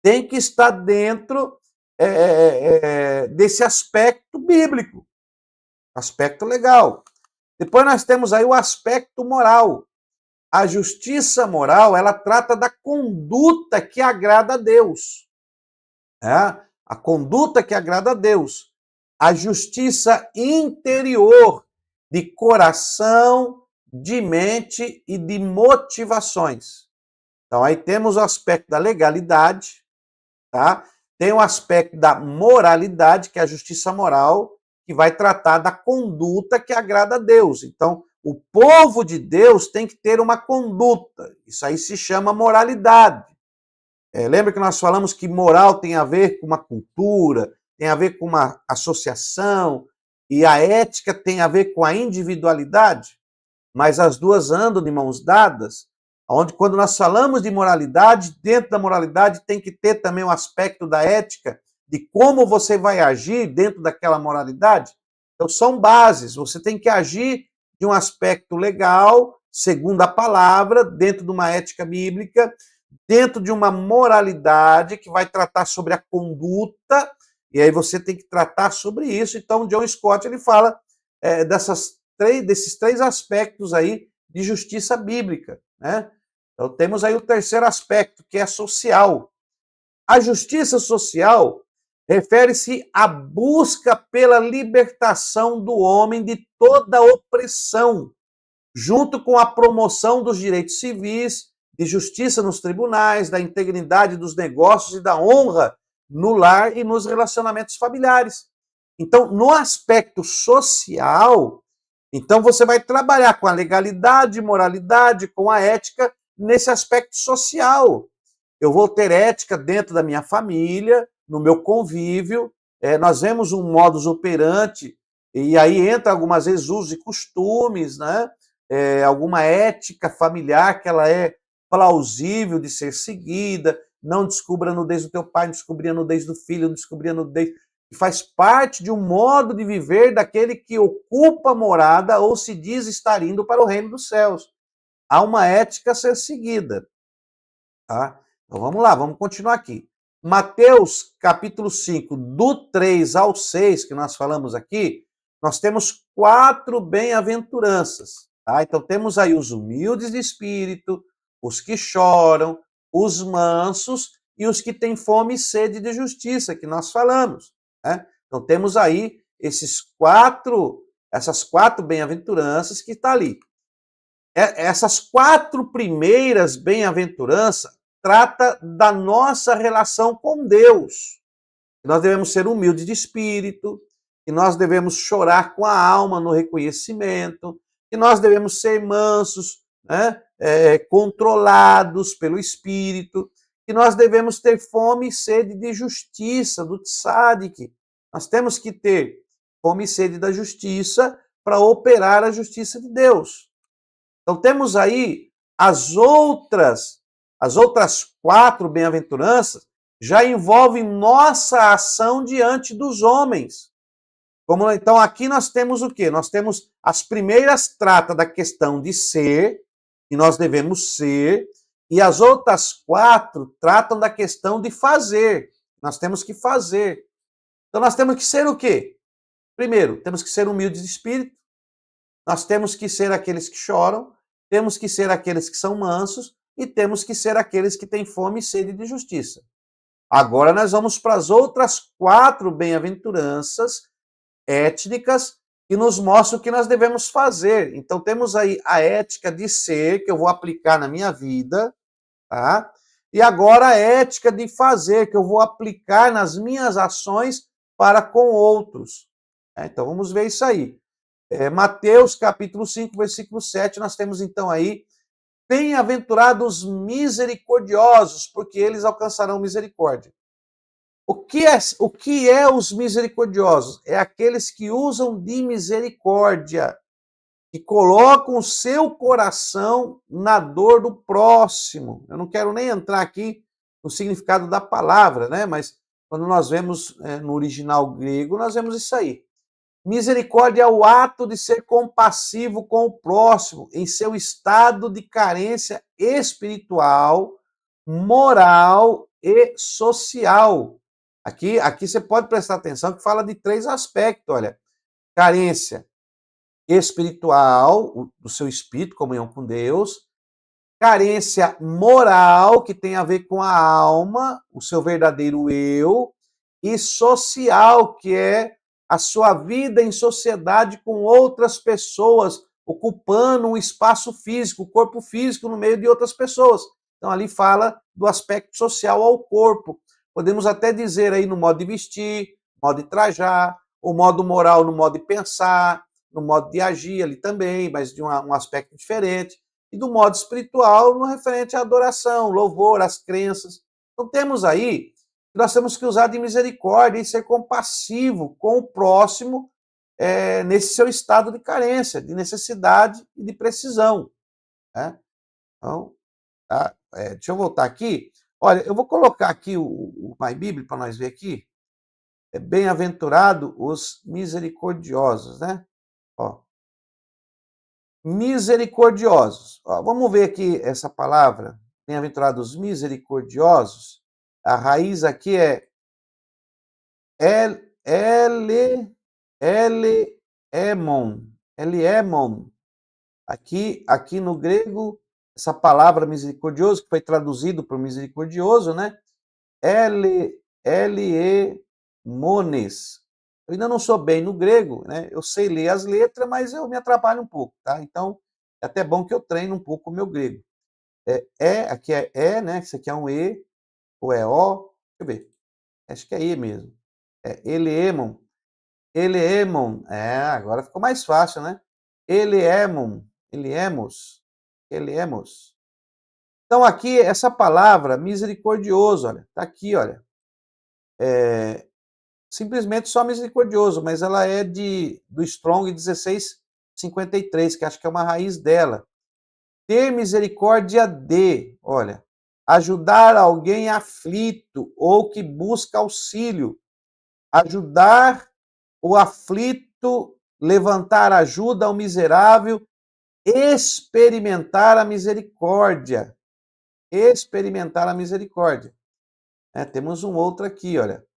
tem que estar dentro desse aspecto bíblico, aspecto legal. Depois nós temos aí o aspecto moral. A justiça moral, ela trata da conduta que agrada a Deus. A conduta que agrada a Deus. A justiça interior de coração, de mente e de motivações. Então, aí temos o aspecto da legalidade, tá? Tem o aspecto da moralidade, que é a justiça moral, que vai tratar da conduta que agrada a Deus. Então, o povo de Deus tem que ter uma conduta. Isso aí se chama moralidade. Lembra que nós falamos que moral tem a ver com uma cultura, tem a ver com uma associação, e a ética tem a ver com a individualidade? Mas as duas andam de mãos dadas, onde quando nós falamos de moralidade, dentro da moralidade tem que ter também o aspecto da ética, de como você vai agir dentro daquela moralidade. Então são bases, você tem que agir de um aspecto legal, segundo a palavra, dentro de uma ética bíblica, dentro de uma moralidade que vai tratar sobre a conduta, e aí você tem que tratar sobre isso. Então, John Stott, ele fala desses três aspectos aí de justiça bíblica, né? Então, temos aí o terceiro aspecto, que é social. A justiça social refere-se à busca pela libertação do homem de toda opressão, junto com a promoção dos direitos civis, de justiça nos tribunais, da integridade dos negócios e da honra no lar e nos relacionamentos familiares. Então, no aspecto social, então você vai trabalhar com a legalidade, moralidade, com a ética nesse aspecto social. Eu vou ter ética dentro da minha família, no meu convívio. Nós vemos um modus operandi, e aí entra algumas vezes usos e costumes, né? Alguma ética familiar que ela é plausível de ser seguida. Não descubra a nudez do teu pai, não descobrir a nudez do filho, não descobrir a nudez. Faz parte de um modo de viver daquele que ocupa a morada ou se diz estar indo para o reino dos céus. Há uma ética a ser seguida. Tá? Então vamos lá, vamos continuar aqui. Mateus capítulo 5, do 3 ao 6, que nós falamos aqui, nós temos 4 bem-aventuranças. Tá? Então temos aí os humildes de espírito, os que choram, os mansos e os que têm fome e sede de justiça, que nós falamos. Né? Então temos aí essas 4 bem-aventuranças que estão ali. Essas 4 primeiras bem-aventuranças trata da nossa relação com Deus. Nós devemos ser humildes de espírito, que nós devemos chorar com a alma no reconhecimento, que nós devemos ser mansos, né? Controlados pelo Espírito, que nós devemos ter fome e sede de justiça, do tzadik. Nós temos que ter fome e sede da justiça para operar a justiça de Deus. Então temos aí as outras 4 bem-aventuranças já envolvem nossa ação diante dos homens. Então aqui nós temos o quê? Nós temos as primeiras trata da questão de ser, que nós devemos ser, e as outras 4 tratam da questão de fazer. Nós temos que fazer. Então nós temos que ser o quê? Primeiro, temos que ser humildes de espírito, nós temos que ser aqueles que choram, temos que ser aqueles que são mansos, e temos que ser aqueles que têm fome e sede de justiça. Agora nós vamos para as outras 4 bem-aventuranças étnicas que nos mostram o que nós devemos fazer. Então temos aí a ética de ser, que eu vou aplicar na minha vida, tá? E agora a ética de fazer, que eu vou aplicar nas minhas ações para com outros. Então vamos ver isso aí. Mateus capítulo 5, versículo 7, nós temos então aí: bem-aventurados misericordiosos, porque eles alcançarão misericórdia. O que é os misericordiosos? É aqueles que usam de misericórdia, que colocam o seu coração na dor do próximo. Eu não quero nem entrar aqui no significado da palavra, né? Mas quando nós vemos no original grego, nós vemos isso aí. Misericórdia é o ato de ser compassivo com o próximo em seu estado de carência espiritual, moral e social. Aqui você pode prestar atenção que fala de 3 aspectos, olha. Carência espiritual, do seu espírito, comunhão com Deus. Carência moral, que tem a ver com a alma, o seu verdadeiro eu. E social, que é a sua vida em sociedade com outras pessoas, ocupando um espaço físico, o corpo físico no meio de outras pessoas. Então ali fala do aspecto social ao corpo. Podemos até dizer aí no modo de vestir, modo de trajar, o modo moral no modo de pensar, no modo de agir ali também, mas de um aspecto diferente. E do modo espiritual no referente à adoração, louvor, às crenças. Então temos aí nós temos que usar de misericórdia e ser compassivo com o próximo nesse seu estado de carência, de necessidade e de precisão. Né? Então, tá? Deixa eu voltar aqui. Olha, eu vou colocar aqui o My Bíblia para nós ver aqui. Bem-aventurado os misericordiosos, né? Ó, misericordiosos. Ó, vamos ver aqui essa palavra, bem-aventurados misericordiosos. A raiz aqui é Elemon. Elemon. Aqui no grego, essa palavra misericordioso, que foi traduzido por misericordioso, né? Elemones. Eu ainda não sou bem no grego, né? Eu sei ler as letras, mas eu me atrapalho um pouco, tá? Então, é até bom que eu treine um pouco o meu grego. Aqui é né? Isso aqui é um E, ou é O, deixa eu ver. Acho que é E mesmo. Eleemon. Eleemon. Agora ficou mais fácil, né? Eleemon. Eleemos. Eleemos. Então, aqui, essa palavra, misericordioso, olha, tá aqui, olha. Simplesmente só misericordioso, mas ela é do Strong 1653, que acho que é uma raiz dela. Ter misericórdia de, olha, ajudar alguém aflito ou que busca auxílio. Ajudar o aflito, levantar ajuda ao miserável, experimentar a misericórdia. Experimentar a misericórdia. Temos um outro aqui, olha.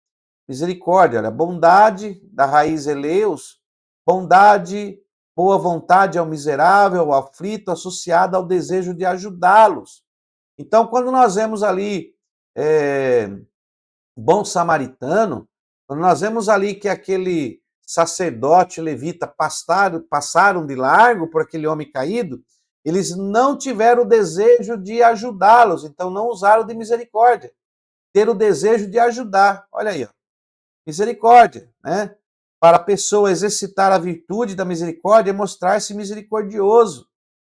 Misericórdia, olha, bondade, da raiz eleus, bondade, boa vontade ao miserável, ao aflito, associada ao desejo de ajudá-los. Então, quando nós vemos ali bom samaritano, quando nós vemos ali que aquele sacerdote levita passaram de largo por aquele homem caído, eles não tiveram o desejo de ajudá-los, então não usaram de misericórdia. Ter o desejo de ajudar, olha aí, ó. Misericórdia, né? Para a pessoa exercitar a virtude da misericórdia é mostrar-se misericordioso,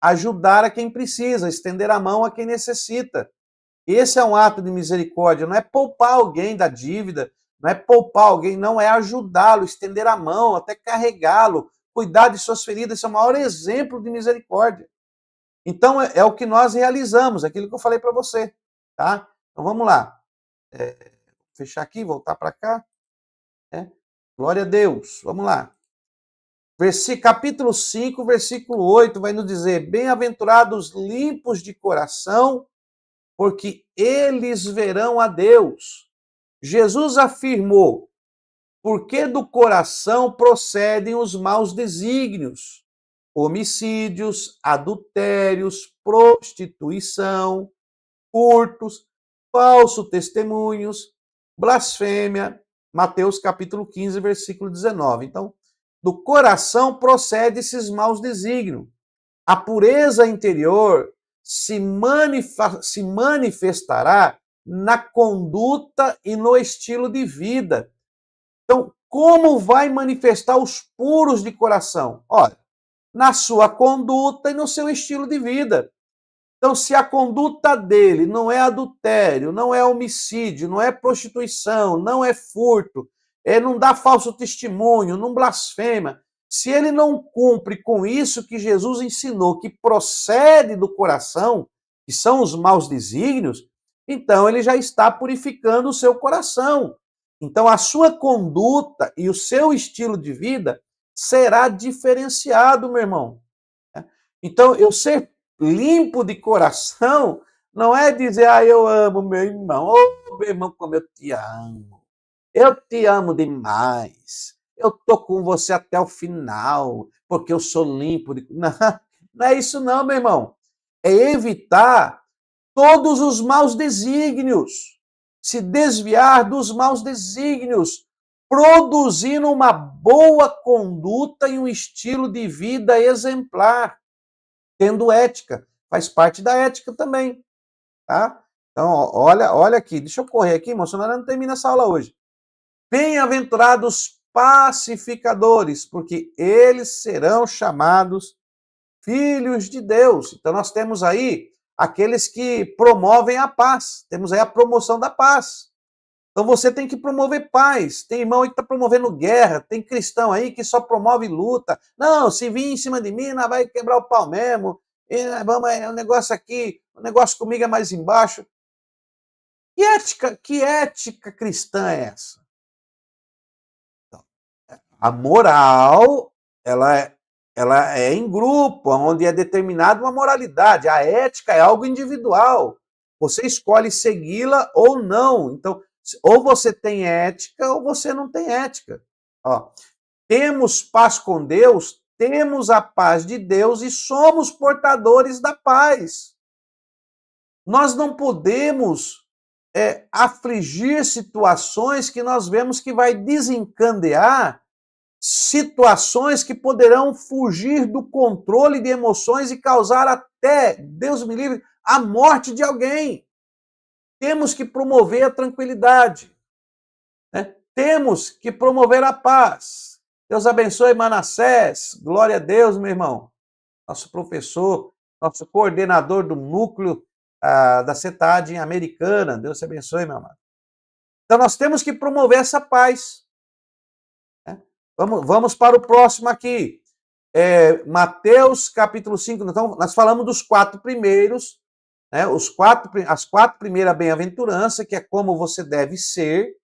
ajudar a quem precisa, estender a mão a quem necessita. Esse é um ato de misericórdia, não é poupar alguém da dívida, não é poupar alguém, não, é ajudá-lo, estender a mão, até carregá-lo, cuidar de suas feridas, esse é o maior exemplo de misericórdia. Então, é o que nós realizamos, aquilo que eu falei para você, tá? Então, vamos lá. Fechar aqui, voltar para cá. Glória a Deus, vamos lá. Capítulo 5, versículo 8, vai nos dizer: bem-aventurados limpos de coração, porque eles verão a Deus. Jesus afirmou: porque do coração procedem os maus desígnios, homicídios, adultérios, prostituição, furtos, falso testemunhos, blasfêmia, Mateus capítulo 15, versículo 19. Então, do coração procede esses maus desígnios. A pureza interior se manifestará na conduta e no estilo de vida. Então, como vai manifestar os puros de coração? Olha, na sua conduta e no seu estilo de vida. Então, se a conduta dele não é adultério, não é homicídio, não é prostituição, não é furto, não dá falso testemunho, não blasfema, se ele não cumpre com isso que Jesus ensinou, que procede do coração, que são os maus desígnios, então ele já está purificando o seu coração. Então, a sua conduta e o seu estilo de vida será diferenciado, meu irmão. Então, eu ser limpo de coração não é dizer, eu amo meu irmão. Ô, meu irmão, como eu te amo. Eu te amo demais. Eu tô com você até o final, porque eu sou limpo de... Não, não é isso não, meu irmão. É evitar todos os maus desígnios. Se desviar dos maus desígnios, produzindo uma boa conduta e um estilo de vida exemplar, tendo ética, faz parte da ética também, tá? Então, olha aqui, deixa eu correr aqui, irmão, senão não termina essa aula hoje. Bem-aventurados pacificadores, porque eles serão chamados filhos de Deus. Então, nós temos aí aqueles que promovem a paz, temos aí a promoção da paz. Então, você tem que promover paz. Tem irmão aí que está promovendo guerra, tem cristão aí que só promove luta. Não, se vir em cima de mim, não vai quebrar o pau mesmo. Vamos, o negócio aqui, o negócio comigo é mais embaixo. Que ética cristã é essa? Então, a moral, ela é em grupo, onde é determinada uma moralidade. A ética é algo individual. Você escolhe segui-la ou não. Então, ou você tem ética ou você não tem ética. Ó, temos paz com Deus, temos a paz de Deus e somos portadores da paz. Nós não podemos afligir situações que nós vemos que vai desencadear situações que poderão fugir do controle de emoções e causar até, Deus me livre, a morte de alguém. Temos que promover a tranquilidade, né? Temos que promover a paz. Deus abençoe Manassés, glória a Deus, meu irmão. Nosso professor, nosso coordenador do núcleo da CETAD em Americana. Deus te abençoe, meu amado. Então nós temos que promover essa paz. Né? Vamos para o próximo aqui. Mateus capítulo 5. Então, nós falamos dos 4 primeiros, né? As 4 primeiras bem-aventuranças, que é como você deve ser,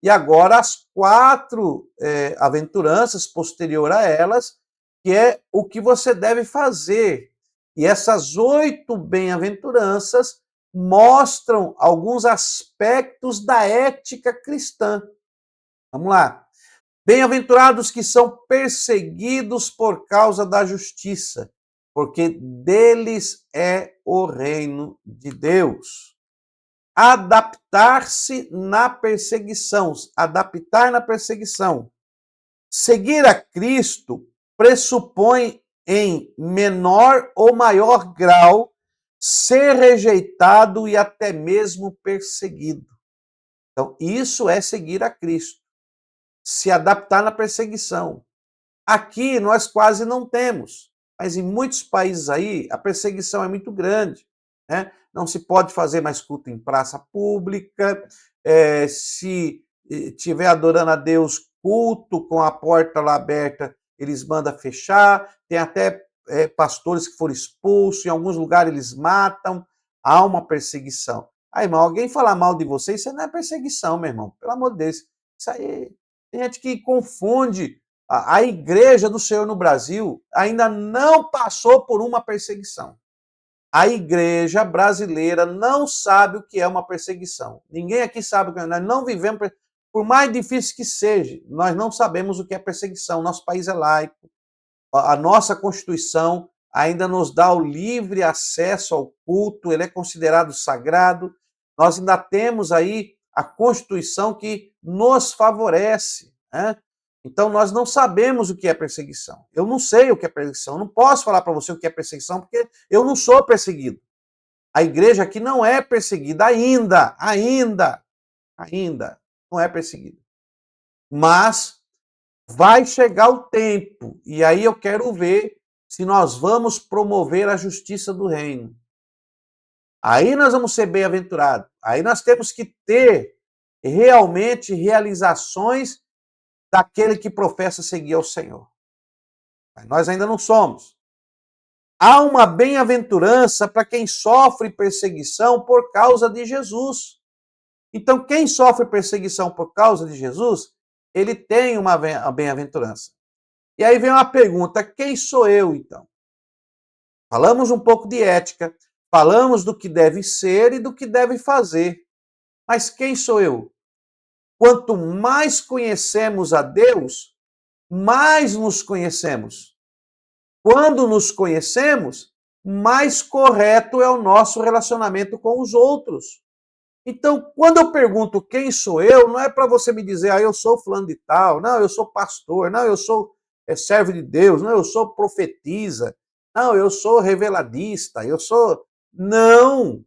e agora as 4 aventuranças posterior a elas, que é o que você deve fazer. E essas 8 bem-aventuranças mostram alguns aspectos da ética cristã. Vamos lá. Bem-aventurados que são perseguidos por causa da justiça, porque deles é o reino de Deus. Adaptar-se na perseguição, adaptar na perseguição. Seguir a Cristo pressupõe, em menor ou maior grau, ser rejeitado e até mesmo perseguido. Então, isso é seguir a Cristo. Se adaptar na perseguição. Aqui nós quase não temos, mas em muitos países aí a perseguição é muito grande, né? Não se pode fazer mais culto em praça pública, se tiver adorando a Deus culto com a porta lá aberta, eles mandam fechar, tem até pastores que foram expulsos, em alguns lugares eles matam, há uma perseguição. Aí, irmão, alguém falar mal de você, isso não é perseguição, meu irmão, pelo amor de Deus, isso aí... Tem gente que confunde. A igreja do Senhor no Brasil ainda não passou por uma perseguição. A igreja brasileira não sabe o que é uma perseguição. Ninguém aqui sabe o que é. Nós não vivemos, por mais difícil que seja, nós não sabemos o que é perseguição. Nosso país é laico. a nossa Constituição ainda nos dá o livre acesso ao culto, ele é considerado sagrado. Nós ainda temos aí a Constituição que nos favorece, né? Então nós não sabemos o que é perseguição. Eu não sei o que é perseguição. Eu não posso falar para você o que é perseguição porque eu não sou perseguido. A igreja aqui não é perseguida ainda não é perseguida. Mas vai chegar o tempo, e aí eu quero ver se nós vamos promover a justiça do reino. Aí nós vamos ser bem-aventurados. Aí nós temos que ter realmente realizações daquele que professa seguir ao Senhor. Mas nós ainda não somos. Há uma bem-aventurança para quem sofre perseguição por causa de Jesus. Então, quem sofre perseguição por causa de Jesus, ele tem uma bem-aventurança. E aí vem uma pergunta: quem sou eu, então? Falamos um pouco de ética, falamos do que deve ser e do que deve fazer. Mas quem sou eu? Quanto mais conhecemos a Deus, mais nos conhecemos. Quando nos conhecemos, mais correto é o nosso relacionamento com os outros. Então, quando eu pergunto quem sou eu, não é para você me dizer, eu sou fulano de tal, não, eu sou pastor, não, eu sou servo de Deus, não, eu sou profetisa, não, eu sou reveladista, eu sou... Não!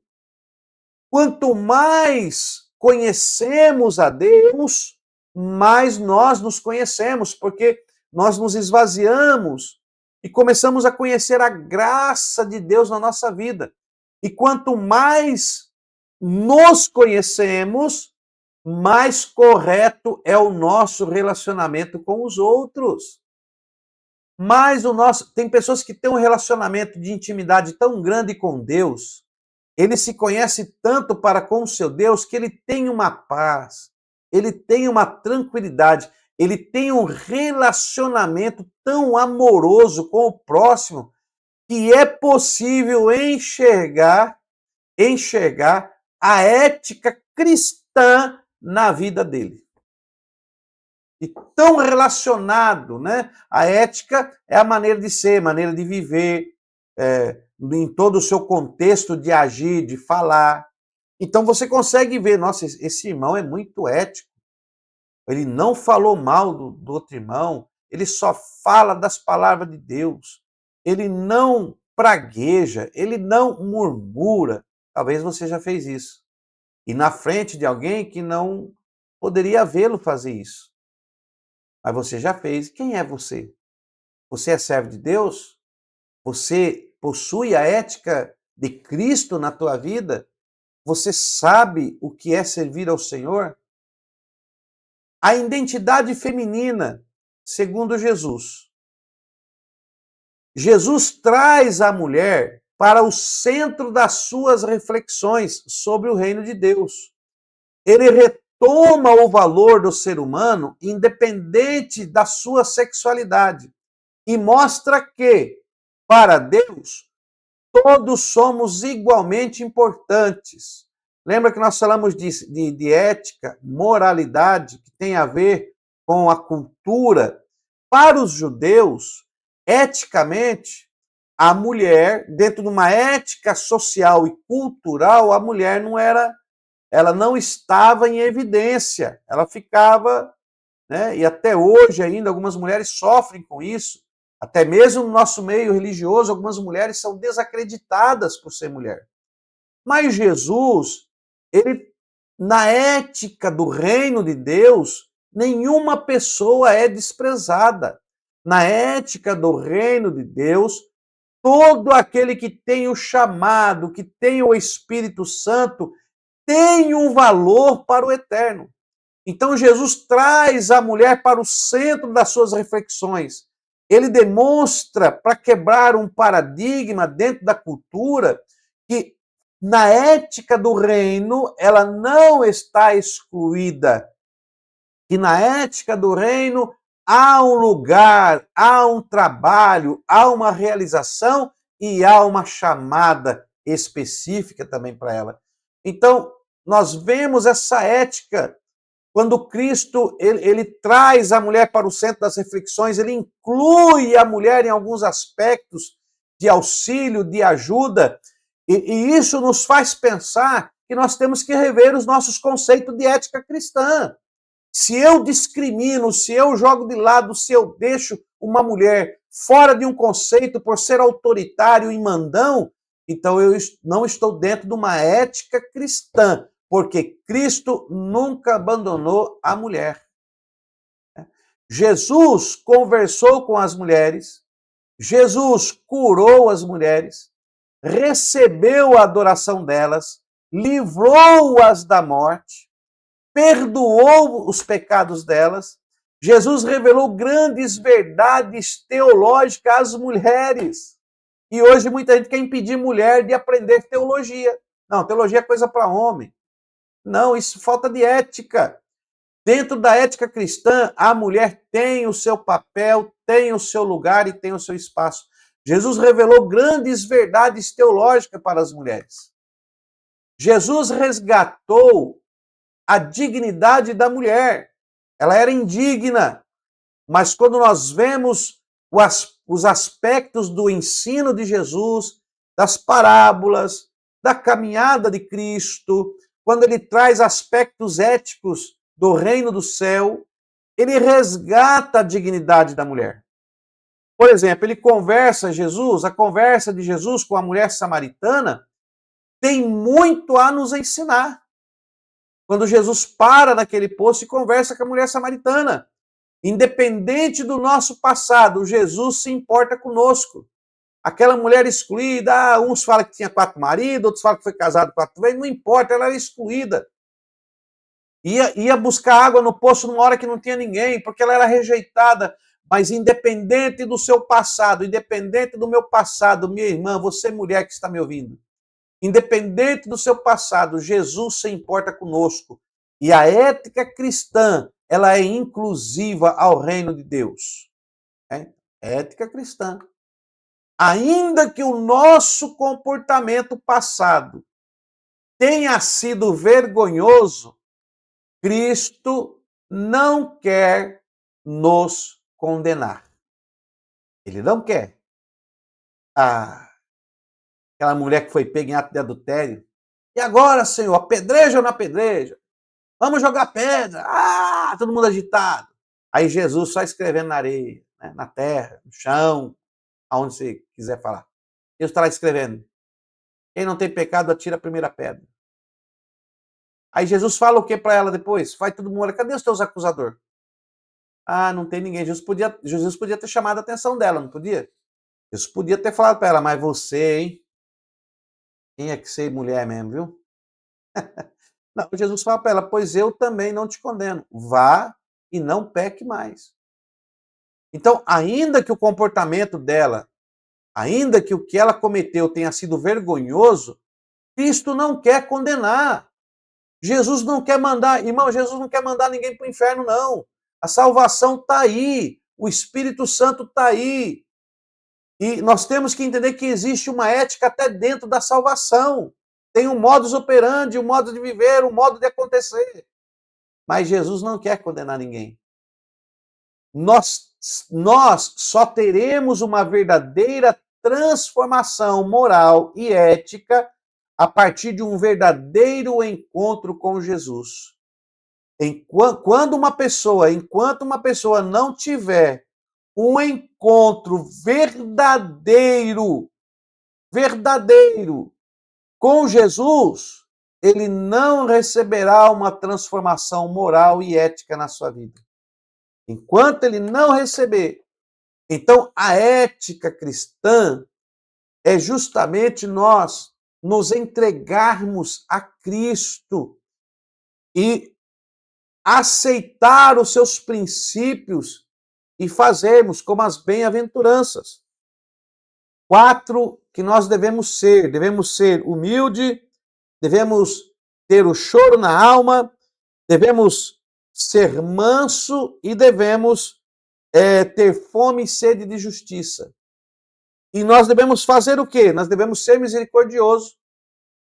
Quanto mais conhecemos a Deus, mais nós nos conhecemos, porque nós nos esvaziamos e começamos a conhecer a graça de Deus na nossa vida. E quanto mais nos conhecemos, mais correto é o nosso relacionamento com os outros. Mas tem pessoas que têm um relacionamento de intimidade tão grande com Deus, ele se conhece tanto para com o seu Deus que ele tem uma paz, ele tem uma tranquilidade, ele tem um relacionamento tão amoroso com o próximo que é possível enxergar a ética cristã na vida dele. E tão relacionado, né? A ética é a maneira de ser, maneira de viver, em todo o seu contexto de agir, de falar. Então você consegue ver, nossa, esse irmão é muito ético. Ele não falou mal do outro irmão, ele só fala das palavras de Deus. Ele não pragueja, ele não murmura. Talvez você já fez isso. E na frente de alguém que não poderia vê-lo fazer isso. Mas você já fez. Quem é você? Você é servo de Deus? Você possui a ética de Cristo na tua vida? Você sabe o que é servir ao Senhor? A identidade feminina, segundo Jesus. Jesus traz a mulher para o centro das suas reflexões sobre o reino de Deus. Ele retoma o valor do ser humano independente da sua sexualidade e mostra que, para Deus, todos somos igualmente importantes. Lembra que nós falamos de ética, moralidade, que tem a ver com a cultura? Para os judeus, eticamente, a mulher, dentro de uma ética social e cultural, a mulher ela não estava em evidência, ela ficava, né? E até hoje ainda algumas mulheres sofrem com isso. Até mesmo no nosso meio religioso, algumas mulheres são desacreditadas por ser mulher. Mas Jesus, ele, na ética do reino de Deus, nenhuma pessoa é desprezada. Na ética do reino de Deus, todo aquele que tem o chamado, que tem o Espírito Santo, tem um valor para o eterno. Então Jesus traz a mulher para o centro das suas reflexões. Ele demonstra, para quebrar um paradigma dentro da cultura, que na ética do reino ela não está excluída. Que na ética do reino há um lugar, há um trabalho, há uma realização e há uma chamada específica também para ela. Então, nós vemos essa ética quando Cristo ele traz a mulher para o centro das reflexões, ele inclui a mulher em alguns aspectos de auxílio, de ajuda, e isso nos faz pensar que nós temos que rever os nossos conceitos de ética cristã. Se eu discrimino, se eu jogo de lado, se eu deixo uma mulher fora de um conceito por ser autoritário e mandão, então eu não estou dentro de uma ética cristã, porque Cristo nunca abandonou a mulher. Jesus conversou com as mulheres, Jesus curou as mulheres, recebeu a adoração delas, livrou-as da morte, perdoou os pecados delas. Jesus revelou grandes verdades teológicas às mulheres. E hoje muita gente quer impedir mulher de aprender teologia. Não, teologia é coisa para homem. Não, isso falta de ética. Dentro da ética cristã, a mulher tem o seu papel, tem o seu lugar e tem o seu espaço. Jesus revelou grandes verdades teológicas para as mulheres. Jesus resgatou a dignidade da mulher. Ela era indigna, mas quando nós vemos os aspectos do ensino de Jesus, das parábolas, da caminhada de Cristo, quando ele traz aspectos éticos do reino do céu, ele resgata a dignidade da mulher. Por exemplo, a conversa de Jesus com a mulher samaritana tem muito a nos ensinar. Quando Jesus para naquele poço e conversa com a mulher samaritana. Independente do nosso passado, Jesus se importa conosco. Aquela mulher excluída, uns falam que tinha 4 maridos, outros falam que foi casado 4 vezes, não importa, ela era excluída. Ia buscar água no poço numa hora que não tinha ninguém, porque ela era rejeitada. Mas independente do seu passado, independente do meu passado, minha irmã, você mulher que está me ouvindo, independente do seu passado, Jesus se importa conosco. E a ética cristã, ela é inclusiva ao reino de Deus. Ética cristã. Ainda que o nosso comportamento passado tenha sido vergonhoso, Cristo não quer nos condenar. Ele não quer. Aquela mulher que foi pega em ato de adultério. E agora, Senhor, apedreja ou não apedreja? Vamos jogar pedra. Todo mundo agitado. Aí Jesus só escrevendo na areia, né, na terra, no chão, aonde você quiser falar. Deus está lá escrevendo. Quem não tem pecado, atira a primeira pedra. Aí Jesus fala o que para ela depois? Vai todo mundo, cadê os teus acusadores? Não tem ninguém. Jesus podia ter chamado a atenção dela, não podia? Jesus podia ter falado para ela, mas você, hein? Quem é que sei mulher mesmo, viu? Não, Jesus fala para ela, pois eu também não te condeno. Vá e não peque mais. Então, ainda que o comportamento dela, ainda que o que ela cometeu tenha sido vergonhoso, Cristo não quer condenar. Jesus não quer mandar, irmão, Jesus não quer mandar ninguém para o inferno, não. A salvação está aí, o Espírito Santo está aí. E nós temos que entender que existe uma ética até dentro da salvação. Tem um modus operandi, um modo de viver, um modo de acontecer. Mas Jesus não quer condenar ninguém. Nós só teremos uma verdadeira transformação moral e ética a partir de um verdadeiro encontro com Jesus. Enquanto uma pessoa não tiver um encontro verdadeiro com Jesus, ele não receberá uma transformação moral e ética na sua vida. Enquanto ele não receber. Então, a ética cristã é justamente nós nos entregarmos a Cristo e aceitar os seus princípios e fazermos como as bem-aventuranças. 4 que nós devemos ser humilde, devemos ter o choro na alma, devemos ser manso e devemos ter fome e sede de justiça. E nós devemos fazer o quê? Nós devemos ser misericordiosos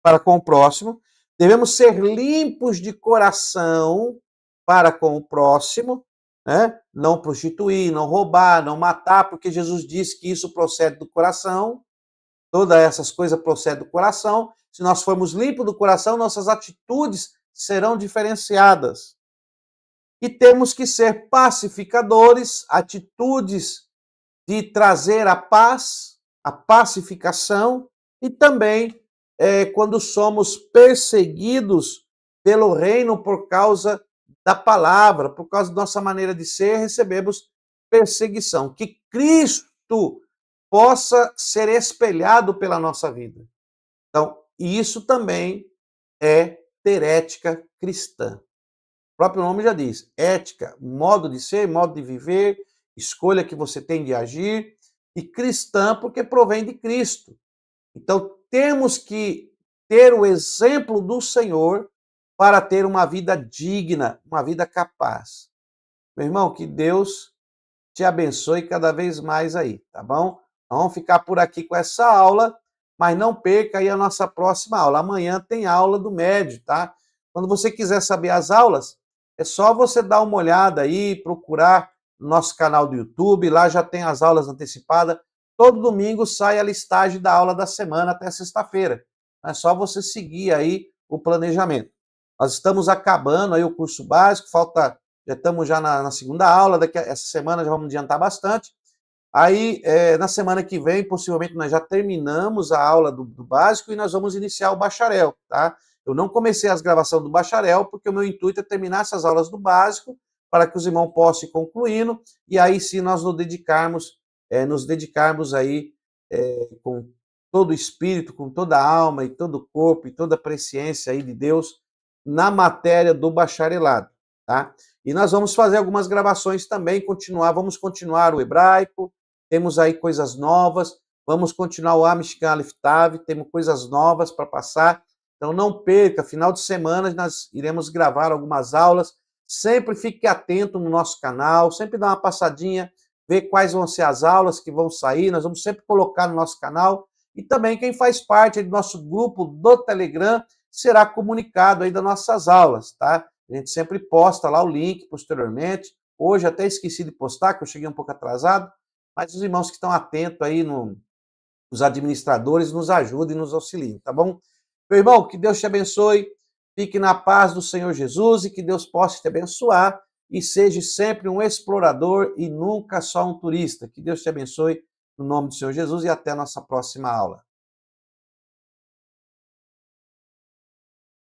para com o próximo, devemos ser limpos de coração, para com o próximo, né? Não prostituir, não roubar, não matar, porque Jesus disse que isso procede do coração, todas essas coisas procedem do coração. Se nós formos limpos do coração, nossas atitudes serão diferenciadas. E temos que ser pacificadores, atitudes de trazer a paz, a pacificação, e também quando somos perseguidos pelo reino por causa da palavra, por causa da nossa maneira de ser, recebemos perseguição. Que Cristo possa ser espelhado pela nossa vida. Então, isso também é ter ética cristã. O próprio nome já diz, ética, modo de ser, modo de viver, escolha que você tem de agir, e cristã porque provém de Cristo. Então, temos que ter o exemplo do Senhor para ter uma vida digna, uma vida capaz. Meu irmão, que Deus te abençoe cada vez mais aí, tá bom? Vamos ficar por aqui com essa aula, mas não perca aí a nossa próxima aula. Amanhã tem aula do médio, tá? Quando você quiser saber as aulas, é só você dar uma olhada aí, procurar no nosso canal do YouTube, lá já tem as aulas antecipadas. Todo domingo sai a listagem da aula da semana até sexta-feira. É só você seguir aí o planejamento. Nós estamos acabando aí o curso básico, já estamos na segunda aula, essa semana já vamos adiantar bastante. Aí, na semana que vem, possivelmente, nós já terminamos a aula do básico e nós vamos iniciar o bacharel, tá? Eu não comecei as gravações do bacharel, porque o meu intuito é terminar essas aulas do básico, para que os irmãos possam ir concluindo, e aí sim nós nos dedicarmos aí com todo o espírito, com toda a alma e todo o corpo e toda a presciência aí de Deus na matéria do bacharelado, tá? E nós vamos fazer algumas gravações também, vamos continuar o hebraico, temos aí coisas novas, vamos continuar o Amishkan Aleph Tav, temos coisas novas para passar, então não perca, final de semana nós iremos gravar algumas aulas, sempre fique atento no nosso canal, sempre dá uma passadinha, ver quais vão ser as aulas que vão sair, nós vamos sempre colocar no nosso canal, e também quem faz parte do nosso grupo do Telegram será comunicado aí das nossas aulas, tá? A gente sempre posta lá o link posteriormente. Hoje até esqueci de postar, que eu cheguei um pouco atrasado, mas os irmãos que estão atentos aí, os administradores, nos ajudem e nos auxiliem, tá bom? Meu irmão, que Deus te abençoe, fique na paz do Senhor Jesus e que Deus possa te abençoar e seja sempre um explorador e nunca só um turista. Que Deus te abençoe no nome do Senhor Jesus e até a nossa próxima aula.